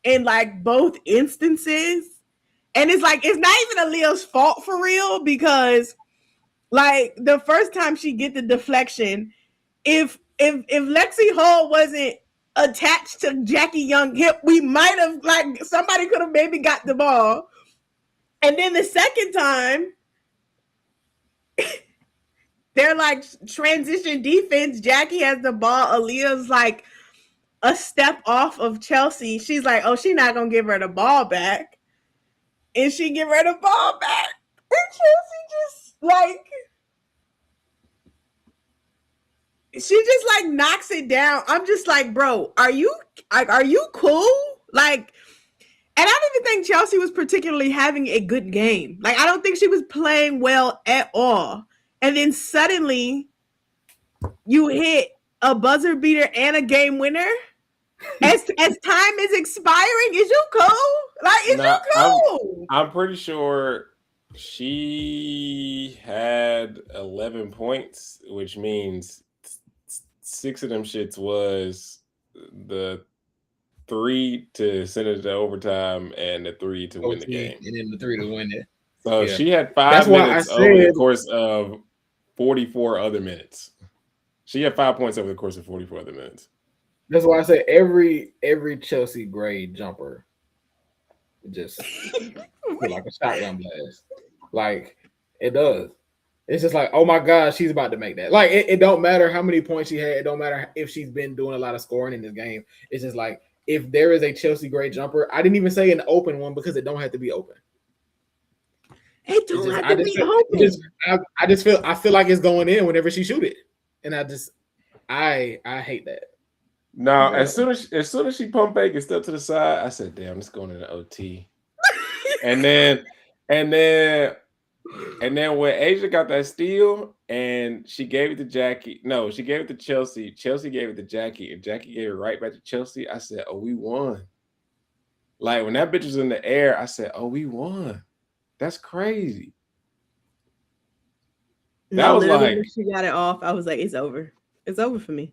B: in like both instances. And it's like, it's not even Aaliyah's fault for real, because like the first time she get the deflection, if Lexi Hall wasn't attached to Jackie Young hip, we might have, like, somebody could have maybe got the ball. And then the second time, they're like transition defense. Jackie has the ball. Aaliyah's like a step off of Chelsea. She's like, oh, she's not gonna give her the ball back. And she give her the ball back. And Chelsea just like, she just like knocks it down. I'm just like, bro, are you cool? Like, and I don't even think Chelsea was particularly having a good game. Like, I don't think she was playing well at all. And then suddenly you hit a buzzer beater and a game winner as time is expiring. Is you cool? Like, is you cool?
A: I'm pretty sure she had 11 points, which means 6 of them shits was the 3 to send it to overtime and the 3 to win the game.
C: And then the 3 to win it.
A: So she had 5 minutes over the course of 44 other minutes. She had 5 points over the course of 44 other minutes.
C: That's why I say every Chelsea grade jumper just feel like a shotgun blast. Like, it does. It's just like, oh my God, she's about to make that. Like, it don't matter how many points she had. It don't matter if she's been doing a lot of scoring in this game. It's just like, if there is a Chelsea grade jumper, I didn't even say an open one because it don't have to be open.
B: It don't have to be open.
C: I feel like it's going in whenever she shoot it. And I hate that.
A: No, as soon as she pump fake and step to the side, I said, damn, it's going into OT. and then when Asia got that steal and she gave it to Jackie. No, she gave it to Chelsea. Chelsea gave it to Jackie, and Jackie gave it right back to Chelsea. I said, oh, we won. Like, when that bitch was in the air, I said, oh, we won. That's crazy. That was like,
B: when she got it off, I was like, it's over. It's over for me.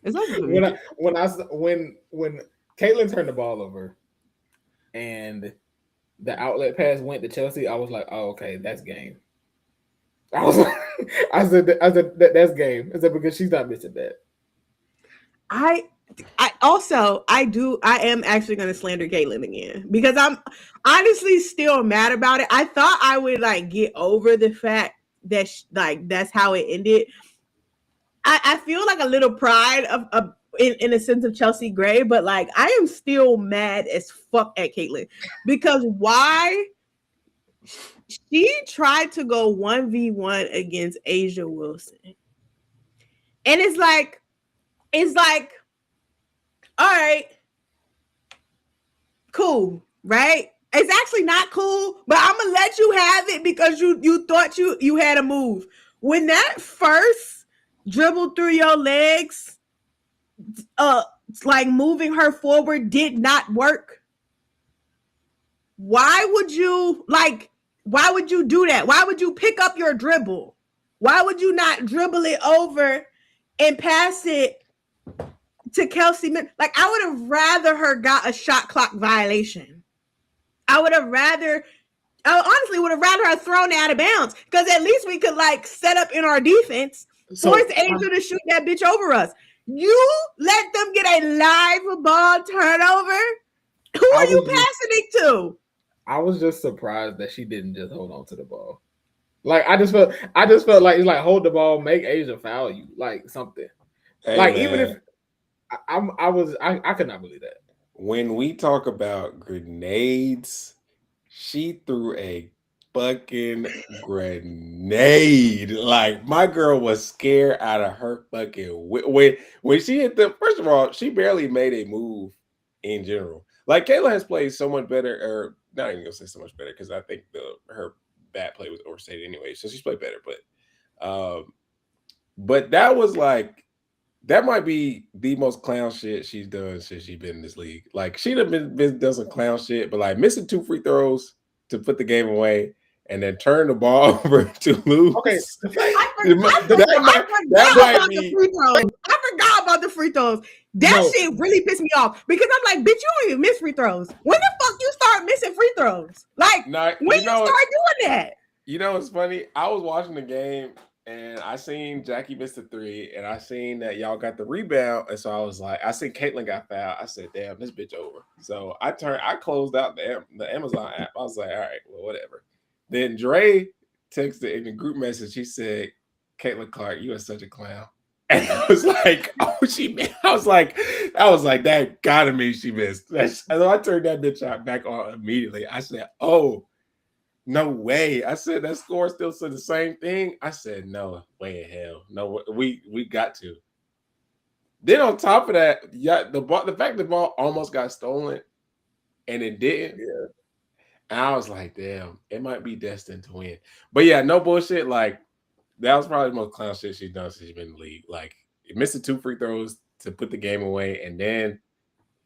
B: It's over for me.
C: When Caitlin turned the ball over and the outlet pass went to Chelsea, I was like, oh, okay, that's game. I said that's game. I said, because she's not missing that.
B: I am actually going to slander Caitlin again because I'm honestly still mad about it. I thought I would like get over the fact that that's how it ended. I feel like a little pride in a sense of Chelsea Gray, but like I am still mad as fuck at Caitlin because why she tried to go 1v1 against Asia Wilson. And it's like, all right, cool, right? It's actually not cool, but I'm gonna let you have it because you thought you had a move. When that first dribble through your legs, like moving her forward did not work. Why would you do that? Why would you pick up your dribble? Why would you not dribble it over and pass it to Kelsey Mitchell? Like, I would have rather her got a shot clock violation. I honestly would have rather her thrown out of bounds because at least we could like set up in our defense, force Asia to shoot that bitch over us. You let them get a live ball turnover. Who are you passing it to?
C: I was just surprised that she didn't just hold on to the ball. Like I just felt like it's like hold the ball, make Asia foul you, like something. Hey, like man. Even if I could not believe that.
A: When we talk about grenades, she threw a fucking grenade. Like my girl was scared out of her fucking when she hit the. First of all, she barely made a move in general. Like Kayla has played so much better, or not even gonna say so much better because I think her bad play was overstated anyway. So she's played better, but that was like. That might be the most clown shit she's done since she's been in this league. Like she'd have been done some clown shit, but like missing 2 free throws to put the game away and then turn the ball over to lose.
C: Okay,
B: I forgot about the free throws. That shit really pissed me off because I'm like, bitch, you don't even miss free throws. When the fuck you start missing free throws? Like, when you start doing that?
A: You know what's funny? I was watching the game and I seen Jackie miss the three, and I seen that y'all got the rebound, and so I was like, I seen Caitlin got fouled. I said, damn, this bitch over. So I closed out the Amazon app. I was like, all right, well, whatever. Then Dre texted in the group message. He said, Caitlin Clark, you are such a clown. And I was like, oh, she missed. I was like, that gotta mean she missed. So I turned that bitch out back on immediately. I said, oh, no way. I said that score still said the same thing. I said, no way in hell. No, we got to. Then on top of that, yeah, the fact the ball almost got stolen and it didn't.
C: Yeah.
A: And I was like, damn, it might be destined to win. But yeah, no bullshit. Like, that was probably the most clown shit she's done since she's been in the league. Like, missing 2 free throws to put the game away and then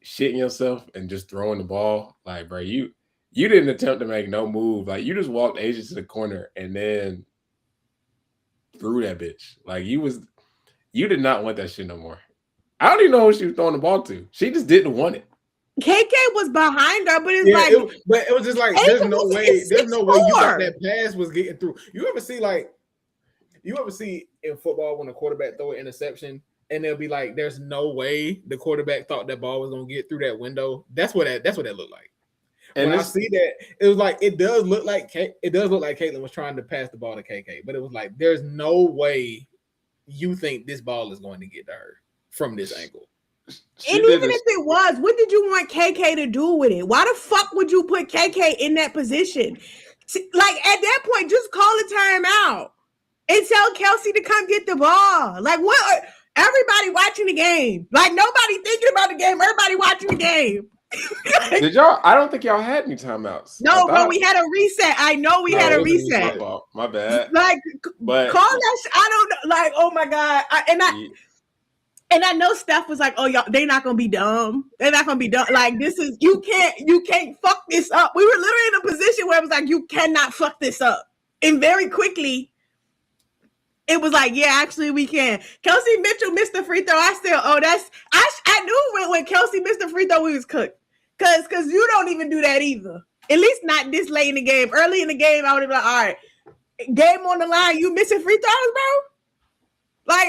A: shitting yourself and just throwing the ball. Like, bro, you didn't attempt to make no move. Like, you just walked Asia to the corner and then threw that bitch. Like, you did not want that shit no more. I don't even know who she was throwing the ball to. She just didn't want it.
B: KK was behind her, but
C: but it was just like there's no way you got that pass was getting through. You ever see in football when a quarterback throw an interception and they'll be like, there's no way the quarterback thought that ball was gonna get through that window. That's what that looked like. And when I see that, it was like it does look like Caitlin was trying to pass the ball to KK, but it was like there's no way you think this ball is going to get to her from this angle.
B: And even if it was, what did you want KK to do with it? Why the fuck would you put KK in that position? Like, at that point, just call a timeout and tell Kelsey to come get the ball. Like, what? Everybody watching the game. Like, nobody thinking about the game. Everybody watching the game.
A: Did y'all? I don't think y'all had any timeouts.
B: No, but we had a reset. I know we had a reset.
A: My bad.
B: Like, but call that. I don't know. Like, oh my god. And I know Steph was like, "Oh, y'all, they're not gonna be dumb. They're not gonna be dumb. Like, this is you can't fuck this up." We were literally in a position where it was like, "You cannot fuck this up." And very quickly, it was like, "Yeah, actually, we can." Kelsey Mitchell missed the free throw. I still, I knew when Kelsey missed the free throw, we was cooked. Cause you don't even do that either. At least not this late in the game. Early in the game, I would have been like, "All right, game on the line. You missing free throws, bro?" Like,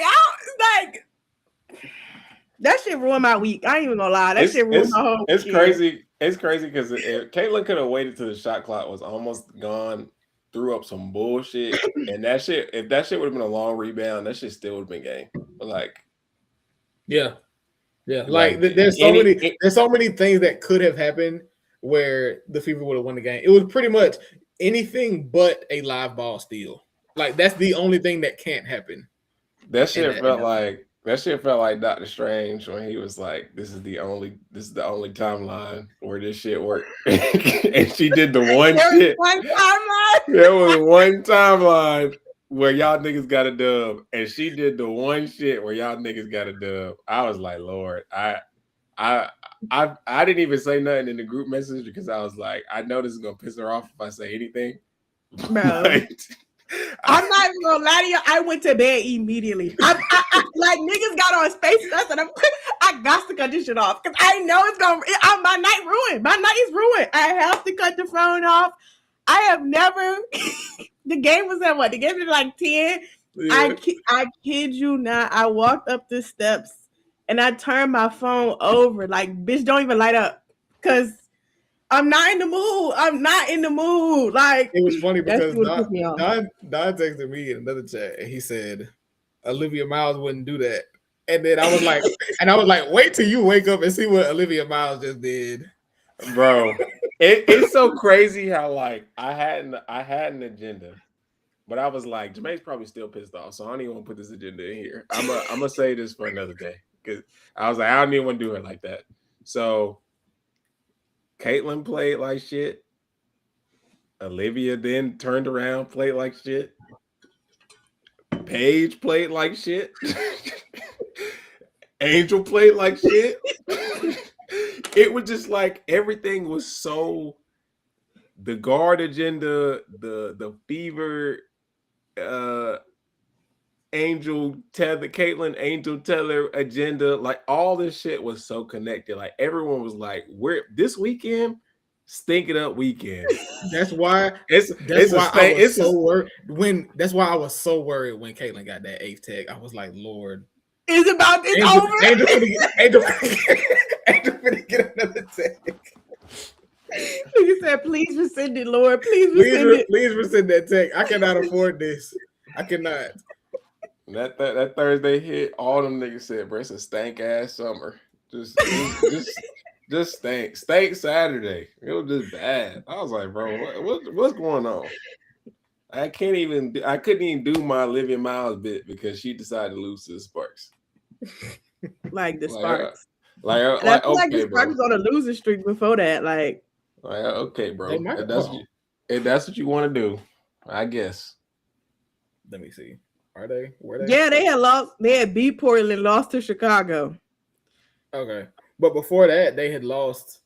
B: that shit ruined my week. I ain't even gonna lie. That shit ruined my whole
A: week. Crazy. It's crazy because Caitlin could have waited till the shot clock was almost gone, threw up some bullshit, and if that shit would have been a long rebound, that shit still would have been game. But like,
C: yeah. Like there's so many things that could have happened where the Fever would have won the game. It was pretty much anything but a live ball steal. Like that's the only thing that can't happen.
A: That shit felt like Dr. Strange when he was like, "This is the only timeline where this shit worked," and she did the one shit. There was one timeline where y'all niggas got a dub, and she did the one shit where y'all niggas got a dub. I was like, Lord, I didn't even say nothing in the group message because I was like, I know this is gonna piss her off if I say anything.
B: Bro. I'm not even gonna lie to you. I went to bed immediately. I like niggas got on Spaces. I said, I got to cut this shit off because I know it's gonna. My night ruined. My night is ruined. I have to cut the phone off. I have never. The game was at what? The game was like 10. Yeah. I kid you not. I walked up the steps and I turned my phone over. Like, bitch, don't even light up because I'm not in the mood. I'm not in the mood. Like,
C: it was funny because Don texted me in another chat and he said Olivia Miles wouldn't do that. And then I was like, wait till you wake up and see what Olivia Miles just did.
A: Bro. It's so crazy how like I had an agenda, but I was like, Jemay's probably still pissed off, so I don't even want to put this agenda in here. I'm gonna say this for another day because I was like, I don't even want to do her like that. So Caitlin played like shit. Olivia then turned around, played like shit. Paige played like shit. Angel played like shit. It was just like everything was so the guard agenda, the fever, Angel Tether, Caitlin Angel Teller agenda, like all this shit was so connected. Like everyone was like, "We're this weekend, stink it up weekend."
C: That's why
A: It's
C: I was so worried when Caitlin got that 8th tag. I was like, Lord,
B: it's over.
C: Angel finna get another tag.
B: He said, "Please rescind it, Lord. Please rescind it.
C: Please rescind that tag. I cannot afford this. I cannot."
A: That Thursday hit, all them niggas said, "Bro, it's a stank ass summer. Just stank Saturday. It was just bad." I was like, "Bro, what's going on?" I couldn't even do my Olivia Miles bit because she decided to lose to the Sparks.
B: Like the Sparks.
A: I feel
B: like the Sparks was on a losing streak before that. Like
A: okay, bro. If that's what you want to do, I guess.
C: Let me see. Are they? Were they?
B: Yeah, they had lost. They had beat Portland, lost to Chicago.
C: Okay, but before that, they had lost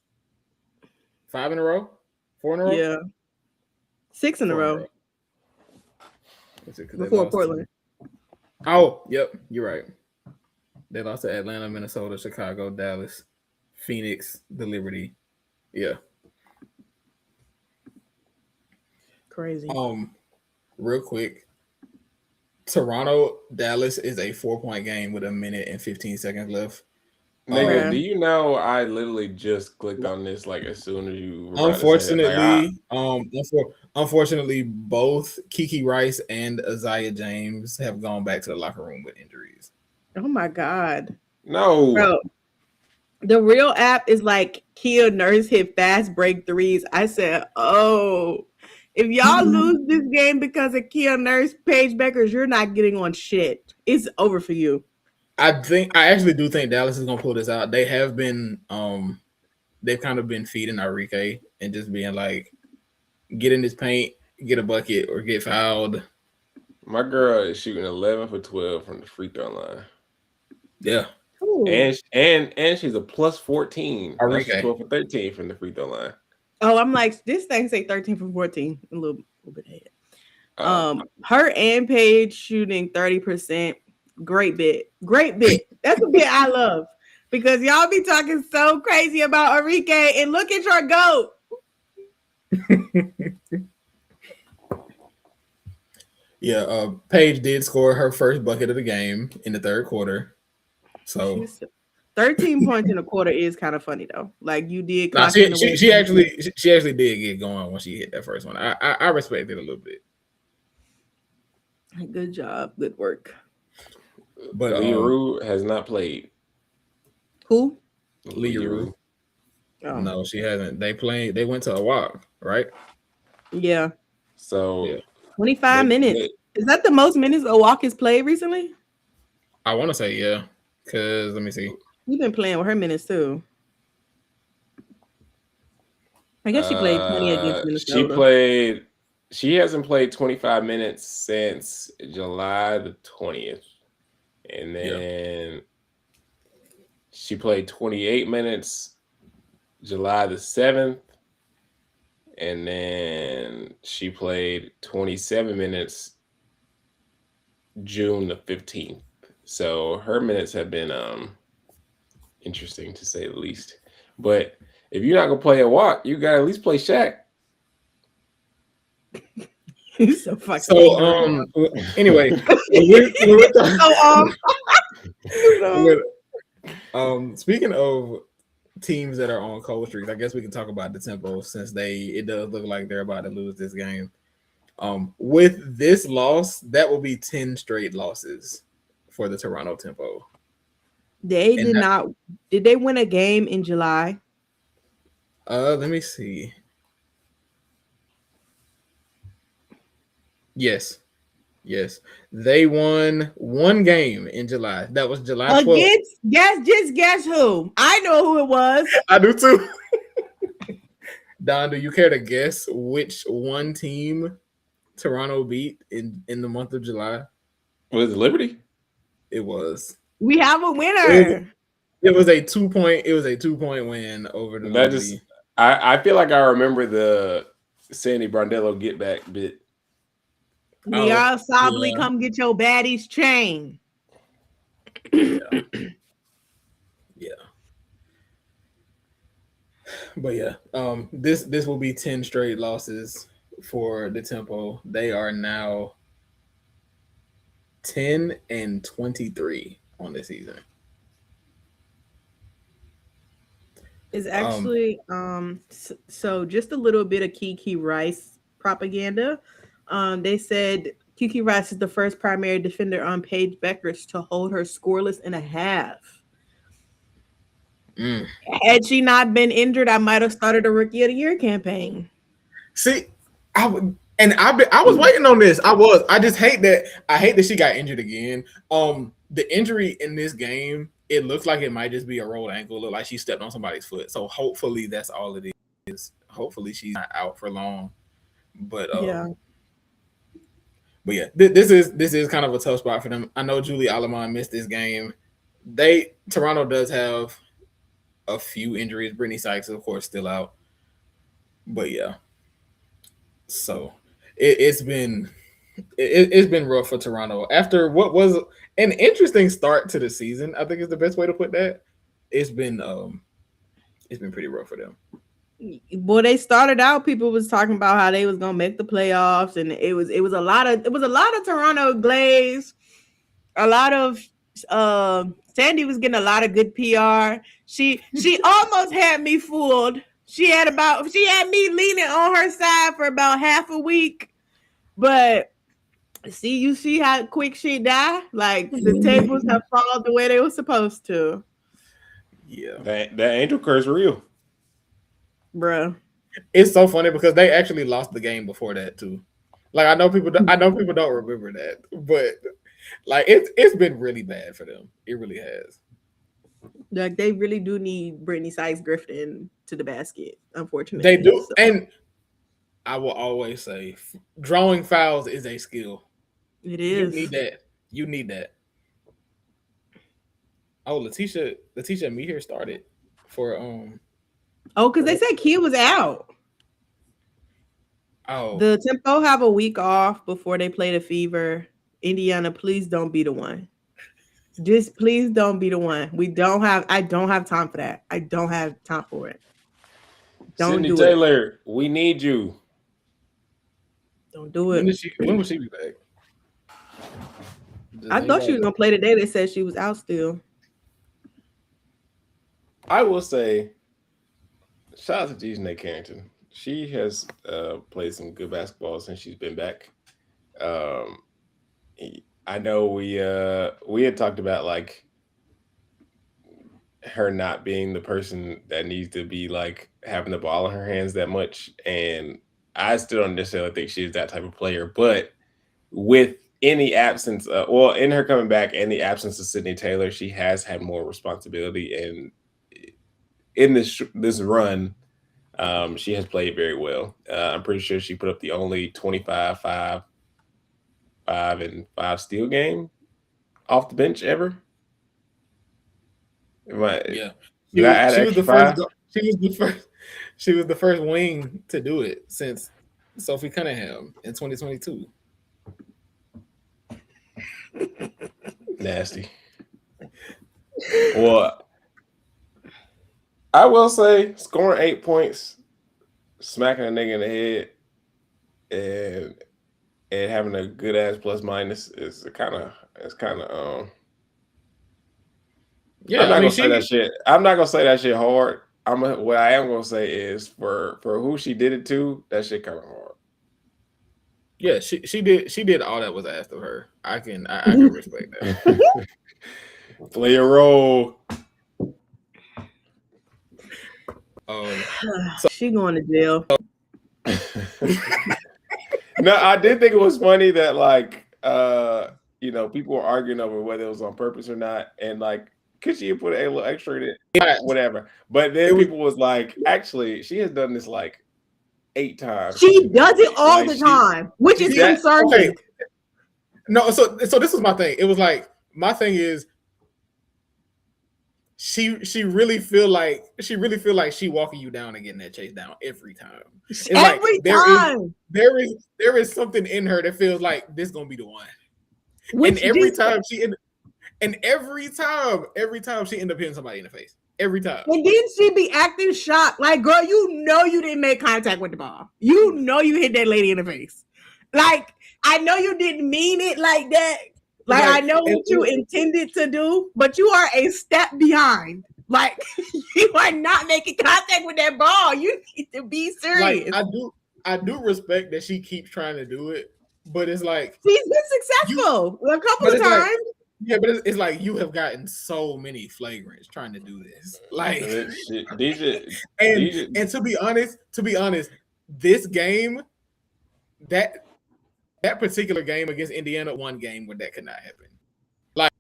C: 5 in a row, 4 in a row.
B: Yeah, 6 in a row. Before Portland.
C: Oh, yep, you're right. They lost to Atlanta, Minnesota, Chicago, Dallas, Phoenix, the Liberty. Yeah.
B: Crazy.
C: Real quick. Toronto, Dallas is a 4-point game with 1 minute and 15 seconds left.
A: Nigga, do you know I literally just clicked on this like as soon as you were
C: Unfortunately, both Kiki Rice and Isaiah James have gone back to the locker room with injuries.
B: Oh my God.
A: No.
B: Bro, the real app is like Kia Nurse hit fast break threes. I said, oh, if y'all lose this game because of Kia Nurse, Paige Beckers, you're not getting on shit. It's over for you.
C: I actually do think Dallas is gonna pull this out. They have been they've kind of been feeding Enrique and just being like, get in this paint, get a bucket, or get fouled.
A: My girl is shooting 11 for 12 from the free throw line.
C: Yeah.
B: Ooh.
A: And she's a plus 14.
C: Enrique.
A: 12 for 13 from the free throw line.
B: Oh, I'm like, this thing say 13 from 14. A little bit ahead. Her and Paige shooting 30%. Great bit. That's a bit I love. Because y'all be talking so crazy about Enrique, and look at your GOAT.
C: Yeah, Paige did score her first bucket of the game in the third quarter. So
B: 13 points in a quarter is kind of funny though. Like you did.
C: She actually did get going when she hit that first one. I respect it a little bit.
B: Good job, good work.
A: But Leroux has not played.
B: Who?
C: Leroux. Oh. No, she hasn't. They went to a walk, right?
B: Yeah.
A: So
B: 25 minutes. Is that the most minutes a walk has played recently?
C: I want to say yeah. Because let me see.
B: You've been playing with her minutes too. I guess she played 20 against Minnesota.
A: She hasn't played 25 minutes since July the 20th. And then she played 28 minutes July the 7th. And then she played 27 minutes June the 15th. So her minutes have been interesting to say the least. But if you're not gonna play a walk, you gotta at least play Shaq.
B: He's so fucking.
C: So anyway, speaking of teams that are on cold streaks, I guess we can talk about the tempo since it does look like they're about to lose this game. With this loss, that will be 10 straight losses for the Toronto Tempo.
B: They did not. Did they win a game in July?
C: Let me see. Yes. They won one game in July. That was July 12th.
B: Guess who? I know who it was.
C: I do too. Don, do you care to guess which one team Toronto beat in the month of July?
A: Was it Liberty?
C: It was.
B: We have a winner.
C: It was a 2-point. It was a 2-point win over the Liberty.
A: I feel like I remember Sandy Brondello get back bit.
B: Y'all Sably,
C: yeah.
B: come get your baddies chain.
C: Yeah. But yeah, this will be 10 straight losses for the Tempo. They are now 10-23 on the season.
B: Is actually so just a little bit of Kiki Rice propaganda. They said Kiki Rice is the first primary defender on Paige Beckers to hold her scoreless in a half. Had she not been injured, I might have started a Rookie of the Year campaign.
C: See, I was waiting on this. I just hate that. I hate that she got injured again. The injury in this game, it looks like it might just be a rolled ankle. Look like she stepped on somebody's foot. So hopefully that's all it is. Hopefully she's not out for long. But yeah. But yeah, this is kind of a tough spot for them. I know Julie Alamon missed this game. Toronto does have a few injuries. Brittany Sykes, of course, still out. But yeah. So it's been rough for Toronto after what was an interesting start to the season. I think is the best way to put that. It's been pretty rough for them.
B: Well, they started out. People was talking about how they was gonna make the playoffs, and it was a lot of Toronto glaze. A lot of Sandy was getting a lot of good PR. She almost had me fooled. She had me leaning on her side for about half a week, but you see how quick she died? Like the tables have fallen the way they were supposed to.
C: Yeah,
A: that angel curse real,
B: bruh.
C: It's so funny because they actually lost the game before that too. Like I know people don't remember that, but like it's been really bad for them. It really has.
B: Like they really do need Brittany Sykes Griffin to the basket. Unfortunately,
C: they do. So. And I will always say, drawing fouls is a skill.
B: It is.
C: You need that. Oh, Letitia Meaher started for
B: because they said Kia was out.
C: Oh,
B: the Tempo have a week off before they play the Fever. Indiana, please don't be the one. Just please don't be the one. I don't have time for that. I don't have time for it.
A: Sydney Taylor, we need you.
B: Don't do it.
C: When will she be back?
B: I thought she was gonna play today. They said she was out still.
A: I will say, shout out to DiJonai Carrington. She has played some good basketball since she's been back. I know we had talked about like her not being the person that needs to be like having the ball in her hands that much, and I still don't necessarily think she's that type of player. But with any absence, in her coming back and the absence of Sydney Taylor, she has had more responsibility, and in this run, she has played very well. I'm pretty sure she put up the only 25, 5 and 5 steal game off the bench ever.
C: Yeah, she was the first wing to do it since Sophie Cunningham in 2022.
A: Nasty. Well, I will say scoring 8 points, smacking a nigga in the head, and having a good ass plus minus is kind of yeah. I'm not gonna say that shit. I'm not gonna say that shit hard. What I am gonna say is for who she did it to, that shit kind of hard.
C: Yeah, she did all that was asked of her. I can respect that.
A: Play a role.
B: So she going to jail.
A: No, I did think it was funny that like people were arguing over whether it was on purpose or not, and like could she have put a little extra in it? Whatever. But then people was like, actually, she has done this like 8 times.
B: She does it all the time, which is concerning. Okay.
C: No, so this was my thing. It was like my thing is she really feel like she walking you down and getting that chase down every time. It's
B: Every
C: like
B: time.
C: there is something in her that feels like this gonna be the one.
B: Which
C: And every time she end up hitting somebody in the face. Every time.
B: And then she be acting shocked. Like, girl, you know you didn't make contact with the ball. You know you hit that lady in the face. Like, I know you didn't mean it like that. Like, I know what you intended to do, but you are a step behind. Like, you are not making contact with that ball. You need to be serious.
C: Like, I do respect that she keeps trying to do it, but it's like
B: she's been successful a couple of times.
C: Yeah, but it's like you have gotten so many flagrants trying to do this. Like
A: DJ,
C: and to be honest, this game, that particular game against Indiana, one game where that could not happen. Like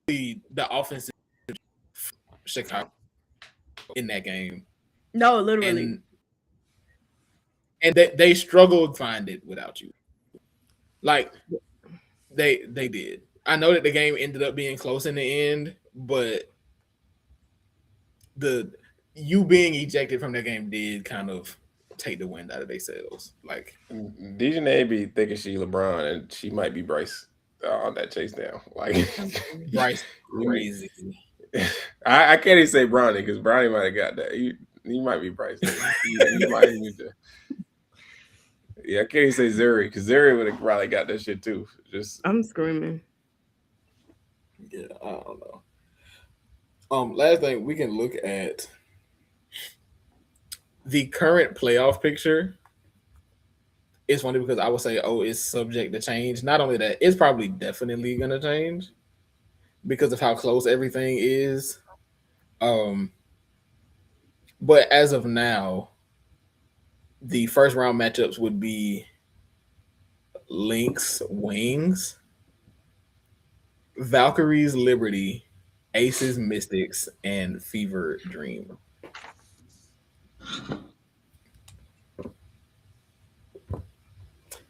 C: the offensive Chicago in that game.
B: No, literally.
C: And they struggled to find it without you. Like they did. I know that the game ended up being close in the end, but you being ejected from that game did kind of take the wind out of their sails. Like
A: DiJonai be thinking she LeBron and she might be Bryce on that chase down. Like
C: Bryce crazy.
A: I can't even say Bronny because Bronny might have got that. He might be Bryce. He might need to. Yeah, I can't even say Zuri because Zuri would have probably got that shit too.
B: I'm screaming.
C: Yeah, I don't know. Last thing we can look at the current playoff picture. It's funny because I would say, it's subject to change. Not only that, it's probably definitely gonna change because of how close everything is. But as of now, the first round matchups would be Lynx Wings, Valkyries Liberty, Aces Mystics, and Fever Dream.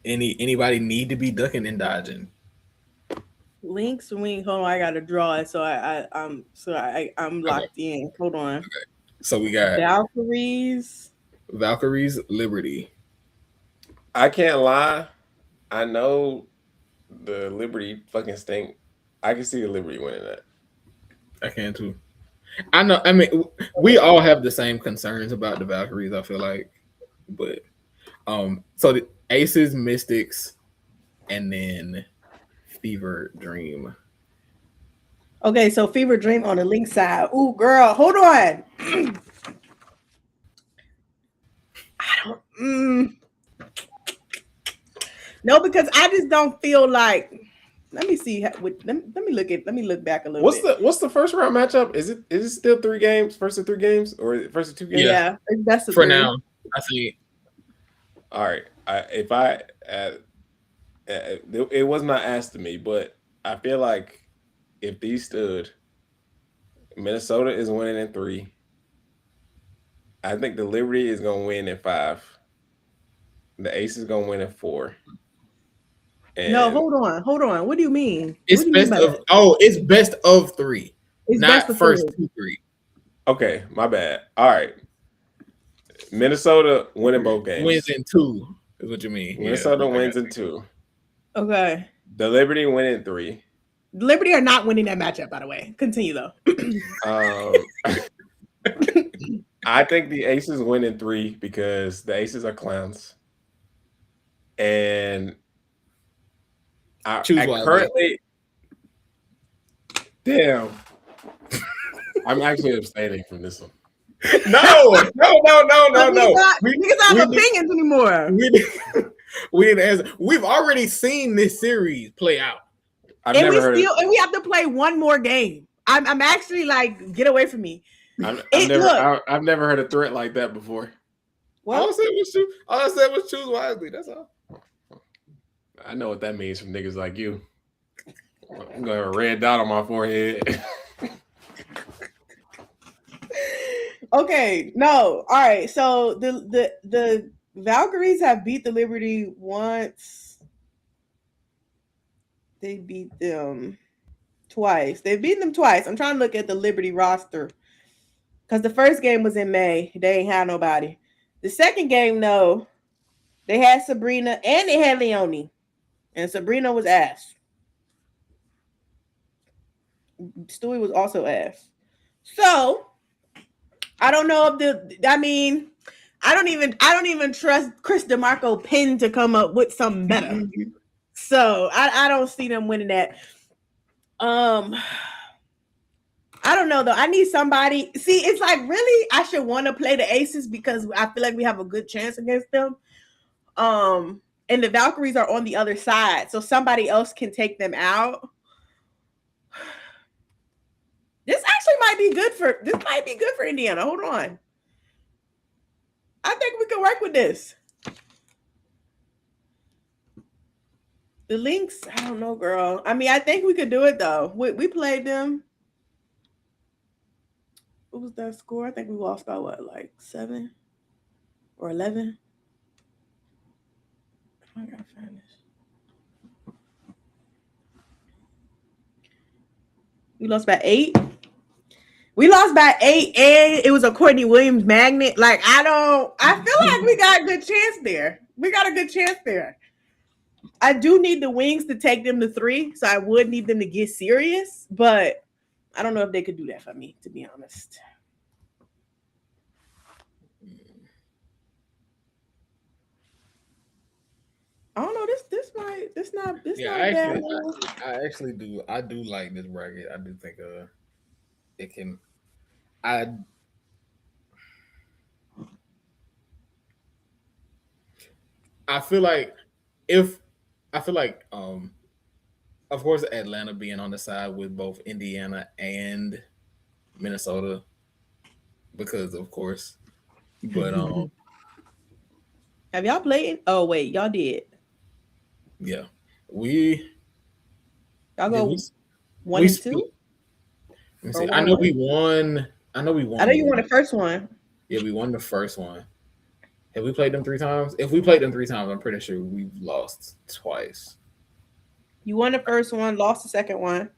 C: Anybody need to be ducking and dodging?
B: Lynx Wing. Hold on, I gotta draw it. So I'm locked in. Hold on.
C: Okay. So we got Valkyries Liberty.
A: I can't lie. I know the Liberty fucking stink. I can see the Liberty winning that.
C: I can too. I know. I mean, we all have the same concerns about the Valkyries, I feel like. But so the Aces, Mystics, and then Fever Dream.
B: Okay, so Fever Dream on the link side. Ooh, girl, hold on. I don't. No, because I just don't feel like. Let me see. Let me look back a little bit.
A: What's the first round matchup? Is it still 3 games? First of 3 games or first of 2 games?
B: Yeah, that's
C: for now. I think.
A: All right. It was not asked of me, but I feel like if these stood, Minnesota is winning in 3. I think the Liberty is gonna win in 5. The Ace is gonna win in 4. And
B: no, hold on. What do you mean?
C: It's it's best of 3. It's not first 2, 3.
A: Okay, my bad. All right. Minnesota winning both games.
C: Wins in 2 is what you mean.
A: Minnesota wins in 2.
B: Okay.
A: The Liberty win in 3.
B: The Liberty are not winning that matchup, by the way. Continue though.
A: I think the Aces win in 3 because the Aces are clowns. And I currently damn. I'm actually abstaining from this one.
C: No.
B: We don't have opinions anymore.
C: We didn't answer. We've already seen this series play out.
B: And we have to play one more game. I'm actually like, get away from me.
A: I've never heard a threat like that before.
C: All I said was choose wisely. That's all.
A: I know what that means from niggas like you. I'm gonna have a red dot on my forehead.
B: Okay, no, all right. So the Valkyries have beat the Liberty once. They beat them twice. They've beaten them twice. I'm trying to look at the Liberty roster because the first game was in May. They ain't had nobody. The second game, no, they had Sabrina and they had Leonie, and Sabrina was ass. Stewie was also ass. So I don't know if I don't even trust Chris DeMarco Penn to come up with something better. So I don't see them winning that. I don't know though. I need somebody. See, it's like really I should want to play the Aces because I feel like we have a good chance against them. And the Valkyries are on the other side, so somebody else can take them out. This actually might be good for Indiana. Hold on. I think we can work with this. The Lynx, I don't know, girl. I mean, I think we could do it though. We played them. What was that score? I think we lost by what, like 7 or 11? I gotta find this. We lost by 8. We lost by 8, and it was a Courtney Williams magnet. Like, I feel like we got a good chance there. I do need the Wings to take them to 3, so I would need them to get serious, but I don't know if they could do that for me, to be honest. I don't know. This not bad.
C: I actually do. I do like this bracket. I do think it can. I feel like of course Atlanta being on the side with both Indiana and Minnesota because of course, but
B: have y'all played? Oh wait, y'all did.
C: Yeah,
B: y'all go 1 and 2.
C: Let me see. I know we won. I know you
B: won the first one.
C: Yeah, we won the first one. Have we played them 3 times? If we played them 3 times, I'm pretty sure we've lost twice.
B: You won the first one, lost the second one.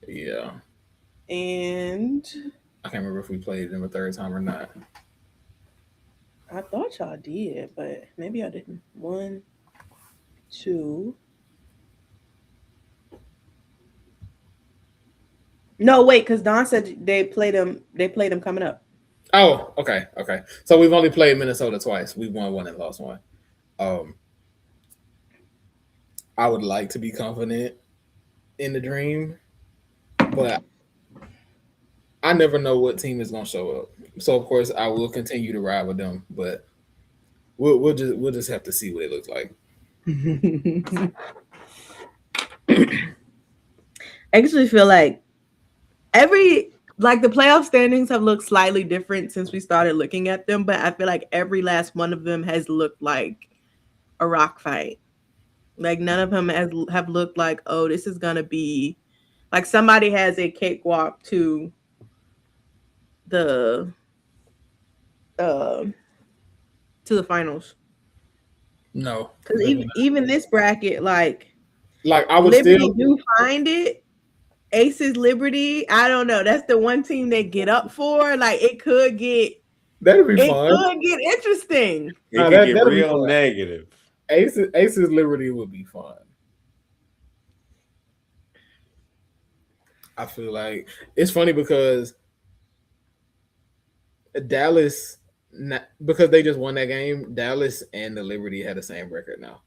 C: Yeah.
B: And
C: I can't remember if we played them a third time or not.
B: I thought y'all did, but maybe I didn't. 1, 2. No, wait, because Don said they played them coming up.
C: Oh, okay. So we've only played Minnesota twice. We won 1 and lost 1. I would like to be confident in the Dream, but I never know what team is gonna show up. So of course I will continue to ride with them, but we'll just have to see what it looks like.
B: I actually feel like the playoff standings have looked slightly different since we started looking at them, but I feel like every last one of them has looked like a rock fight. Like none of them have looked like, oh, this is gonna be like somebody has a cakewalk to the finals.
C: No,
B: because even this bracket, like
C: I would
B: Liberty
C: still
B: do find it. Aces, Liberty, I don't know. That's the one team they get up for. Like it could get
C: that'd be fun.
B: It could get interesting.
A: It could get real negative.
C: Aces Liberty would be fun. I feel like it's funny because Dallas, because they just won that game, Dallas and the Liberty had the same record now.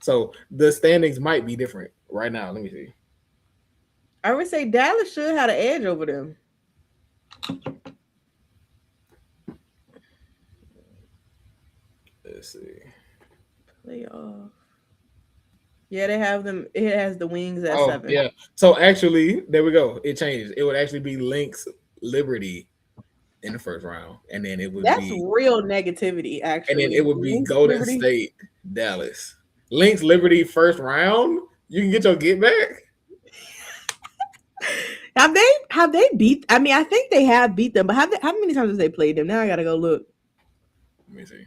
C: So the standings might be different right now. Let me see.
B: I would say Dallas should have an edge over them.
C: Let's see.
B: Playoff. Yeah, they have them. It has the Wings at 7.
C: Yeah. So actually, there we go. It changed. It would actually be Lynx Liberty in the first round, and then it would
B: That's real negativity, actually.
C: And then it would be Lynx, Golden Liberty. State, Dallas. Lynx Liberty first round. You can get your get back.
B: Have they beat? I mean, I think they have beat them, but how many times have they played them? Now I gotta go look.
C: Let me see.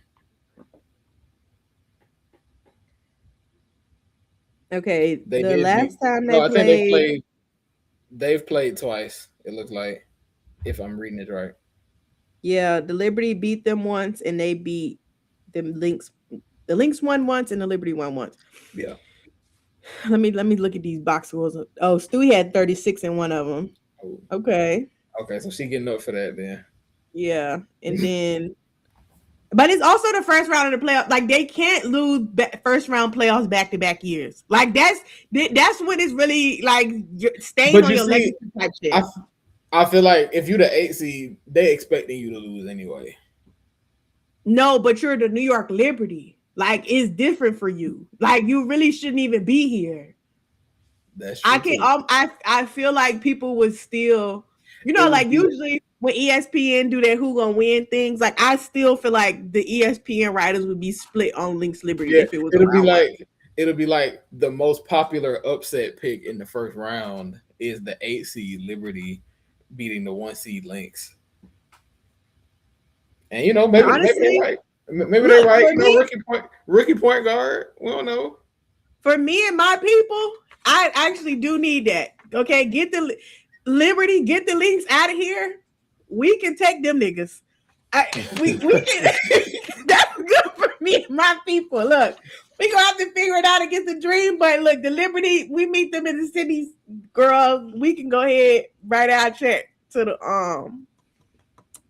B: Okay, the last time they played
C: They've played twice. It looks like, if I'm reading it right.
B: Yeah, the Liberty beat them once, and they beat them Lynx. The Lynx won once, and the Liberty won once.
C: Yeah.
B: Let me look at these box scores. Oh, Stewie had 36 in one of them.
C: Oh,
B: Okay,
C: okay, so she getting up for that then.
B: yeah, and then, but it's also the first round of the playoff. Like they can't lose first round playoffs back to back years. Like that's what is really like staying
C: But
B: on
C: you
B: your
C: see,
B: legacy type shit.
C: I feel like if you're the 8 seed, they expecting you to lose anyway.
B: No, but you're the New York Liberty. Like it's different for you. Like you really shouldn't even be here.
C: That's true.
B: I feel like people would still, like usually when ESPN do their who gonna win things, like I still feel like the ESPN writers would be split on Lynx Liberty if it was.
C: It'll be like the most popular upset pick in the first round is the 8 seed Liberty beating the 1 seed Lynx. And maybe they're right. Maybe they're right. Rookie point guard. We don't know.
B: For me and my people, I actually do need that. Okay, get the Liberty, get the Lynx out of here. We can take them niggas. We can. That's good for me and my people. Look, we gonna have to figure it out against the Dream, but look, the Liberty, we meet them in the cities, girl. We can go ahead write our check to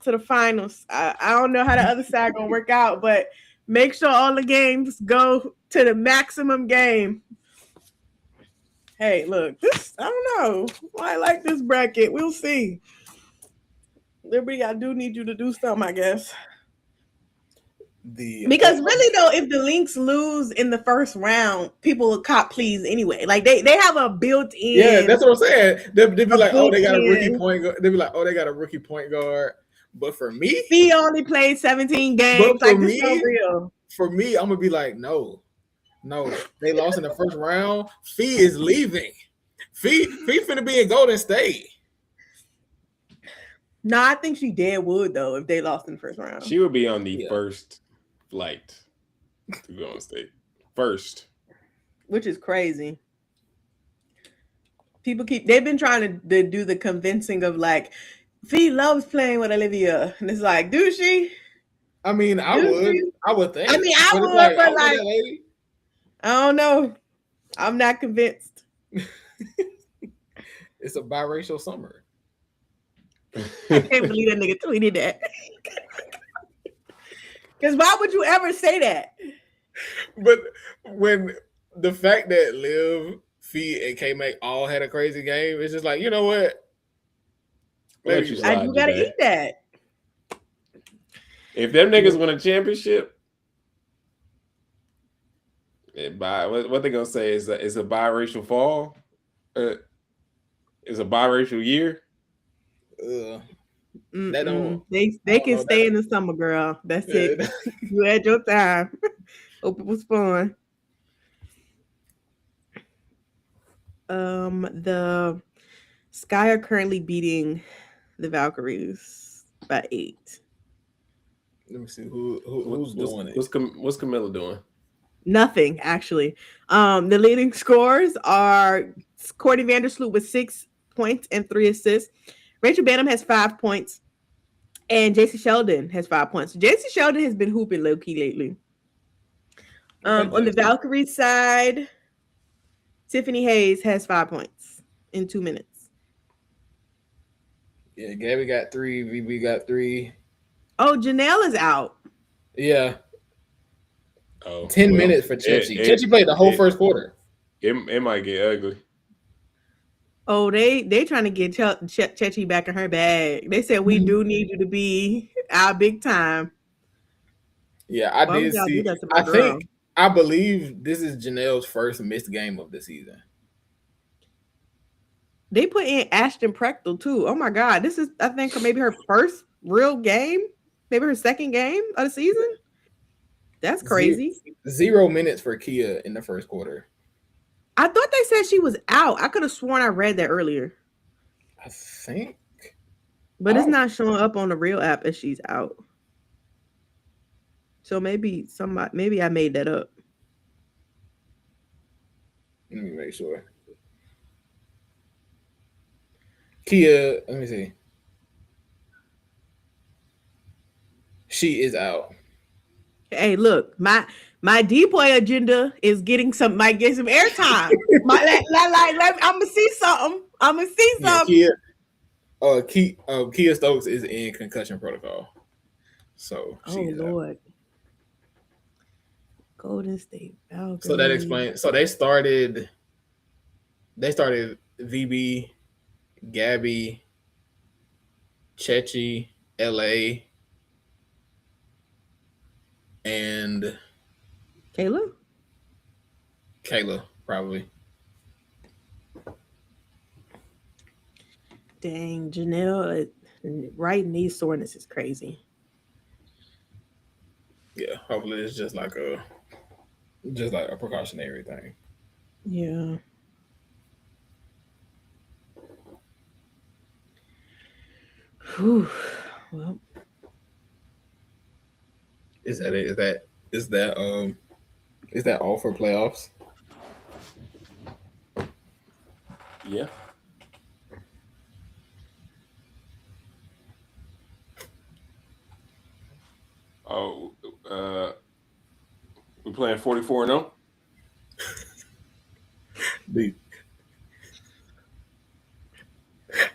B: the finals. I don't know how the other side gonna work out, but make sure all the games go to the maximum game. Hey, look, this I don't know. I like this bracket. We'll see. Liberty, I do need you to do something, I guess. Because really though, if the Lynx lose in the first round, people will cop please anyway. Like they have a built-in.
C: Yeah, that's what I'm saying. They'll be like, oh, they got a rookie point guard. They'll be like, oh, they got a rookie point guard. But for me,
B: he only played 17 games. Like this is so real.
C: For me, I'm gonna be like, no, they lost in the first round. Fee is leaving. Fee finna be in Golden State.
B: No, I think she dead would though if they lost in the first round.
A: She would be on the first flight to Golden State. First.
B: Which is crazy. They've been trying to do the convincing of like, Fee loves playing with Olivia. And it's like, do she?
C: I mean, I would think.
B: I mean, I would, but like, I don't know. I'm not convinced.
C: It's a biracial summer.
B: I can't believe that nigga tweeted that. Because why would you ever say that?
C: But when the fact that Liv, Fee, and K-Make all had a crazy game, it's just like, you know what?
A: Maybe
B: you gotta eat that.
A: If them niggas win a championship, what they gonna say is a biracial fall? Is a biracial year?
B: They can stay in the summer, girl. That's it. You had your time. Hope it was fun. The Sky are currently beating the Valkyries by 8.
C: Let me see who's doing it.
A: What's Camilla doing?
B: Nothing, actually. The leading scorers are Courtney Vandersloot with 6 points and 3 assists. Rachel Banham has 5 points, and JC Sheldon has 5 points. JC Sheldon has been hooping low key lately. On the Valkyries side, Tiffany Hayes has 5 points in 2 minutes.
C: Yeah, Gabby got 3. VB got 3.
B: Oh, Janelle is out.
C: Yeah. 10 minutes for Chechi. Chechi played the whole first quarter.
A: It might get ugly.
B: Oh, they trying to get Chechi back in her bag. They said we do need you to be our big time.
C: Yeah, I did see. I believe this is Janelle's first missed game of the season.
B: They put in Ashton Prechtel too. Oh my God, this is I think maybe her first real game, maybe her second game of the season. That's crazy.
C: 0 minutes for Kia in the first quarter.
B: I thought they said she was out. I could have sworn I read that earlier.
C: I think.
B: But it's not showing up on the real app as she's out. So maybe I made that up.
C: Let me make sure. Kia, let me see. She is out.
B: Hey, look, my depoy agenda is might get some airtime. I'm gonna see something.
C: Yeah, Kia Stokes is in concussion protocol. So
B: Oh Lord. Golden State Valkyries.
C: So that explains. So they started VB, Gabby, Chechi, LA, and Kayla, probably.
B: Dang, Janelle, writing these soreness is crazy.
C: Yeah, hopefully it's just like a precautionary thing.
B: Yeah. Whew. Well,
C: is that it? Is that all for playoffs?
A: Yeah. Oh, we're playing 44-0.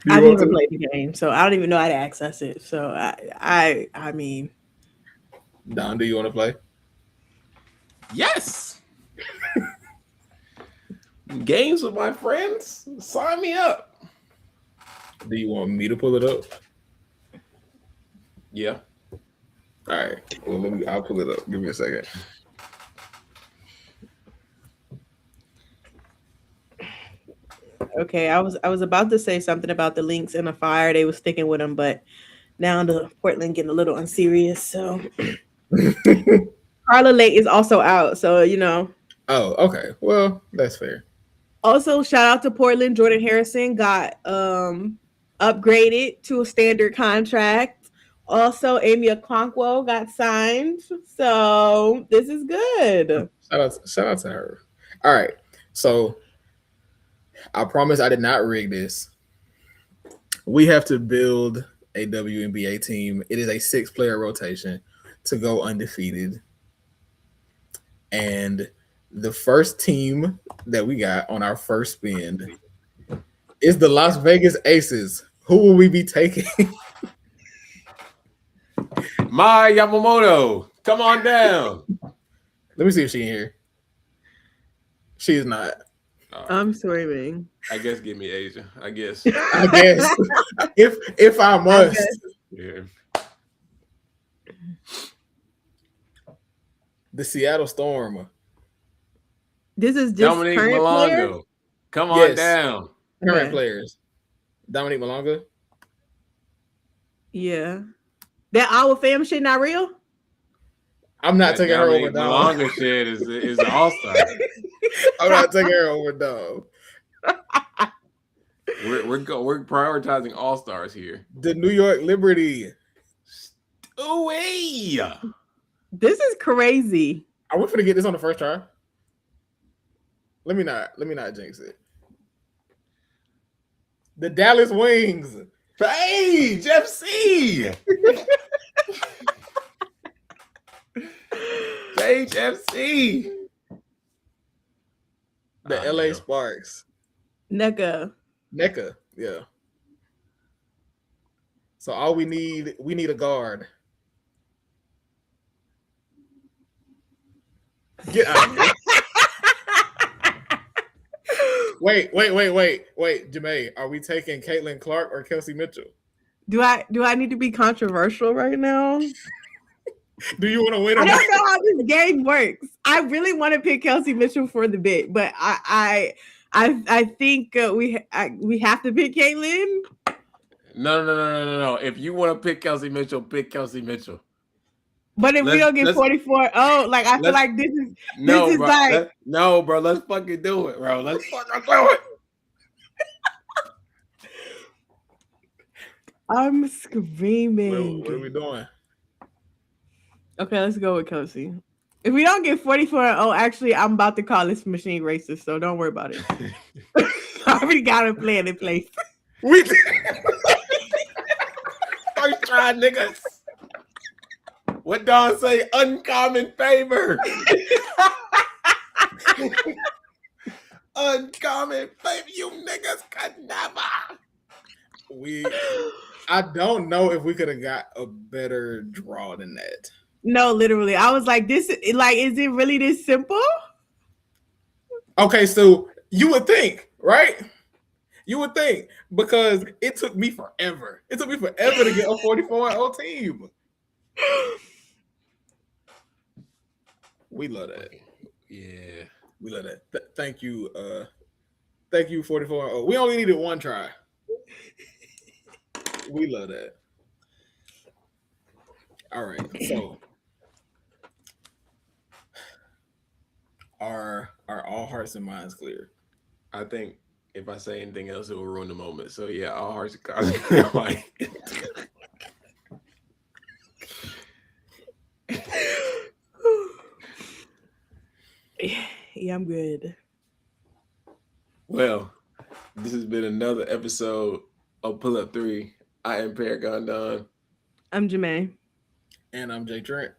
B: I've never played the game, so I don't even know how to access it. So I mean,
C: Don, do you want to play?
A: Yes. Games with my friends. Sign me up.
C: Do you want me to pull it up?
A: Yeah.
C: All right. Well, I'll pull it up. Give me a second.
B: Okay, I was about to say something about the Lynx and the fire. They were sticking with them, but now the Portland getting a little unserious. So Carla Lake is also out. So
C: Oh, okay. Well, that's fair.
B: Also, shout out to Portland. Jordan Harrison got upgraded to a standard contract. Also, Amy Okonkwo got signed. So this is good.
C: Shout out to her. All right. So I promise I did not rig this. We have to build a WNBA team. It is a 6-player rotation to go undefeated. And the first team that we got on our first spin is the Las Vegas Aces. Who will we be taking?
A: Mai Yamamoto, come on down.
C: Let me see if she's in here. She is not.
B: I'm screaming.
A: I guess give me Asia. I guess.
C: If I must.
A: Yeah.
C: The Seattle Storm.
B: This is just
A: Dominique Malonga. Come on down.
C: Current players. Dominique Malonga.
B: Yeah. That our fam shit not real?
C: I'm not taking her over
A: Dom. Malonga shit is an all-star.
C: I'm not taking her over Dom.
A: We're prioritizing all-stars here.
C: The New York Liberty.
A: Stewie.
B: This is crazy.
C: Are we gonna get this on the first try? Let me not jinx it. The Dallas Wings.
A: Paige FC. Paige FC.
C: The LA Sparks.
B: NECA,
C: yeah. So all we need a guard. Get out of here. Wait, Jemay, are we taking Caitlin Clark or Kelsey Mitchell?
B: Do I need to be controversial right now?
C: Do you want to win?
B: I don't know how this game works. I really want to pick Kelsey Mitchell for the bit, but I think we have to pick Caitlin.
A: No. If you want to pick Kelsey Mitchell, pick Kelsey Mitchell.
B: But if we don't get 44, I feel like this is bro, like
A: bro. Let's fucking do it, bro. Let's fucking do it.
B: I'm screaming.
C: What are we doing?
B: Okay, let's go with Kelsey. If we don't get 44, actually, I'm about to call this machine racist, so don't worry about it. I already got a plan in place.
C: We did.
A: First try, niggas. What Don say? Uncommon favor. Uncommon favor. You niggas could never.
C: I don't know if we could have got a better draw than that.
B: No, literally. I was like, is it really this simple?
C: Okay, so you would think, right? You would think, because it took me forever. It took me forever to get a 44-0 team. We love that.
A: Yeah.
C: We love that. Thank you. Thank you, 44-0. We only needed one try. We love that. All right. So are all hearts and minds clear?
A: I think if I say anything else, it will ruin the moment. So yeah, all hearts and minds.
B: Yeah, I'm good.
A: Well, this has been another episode of Pull Up 3. I am Paragon Don.
B: I'm Jemay.
C: And I'm Jay Trent.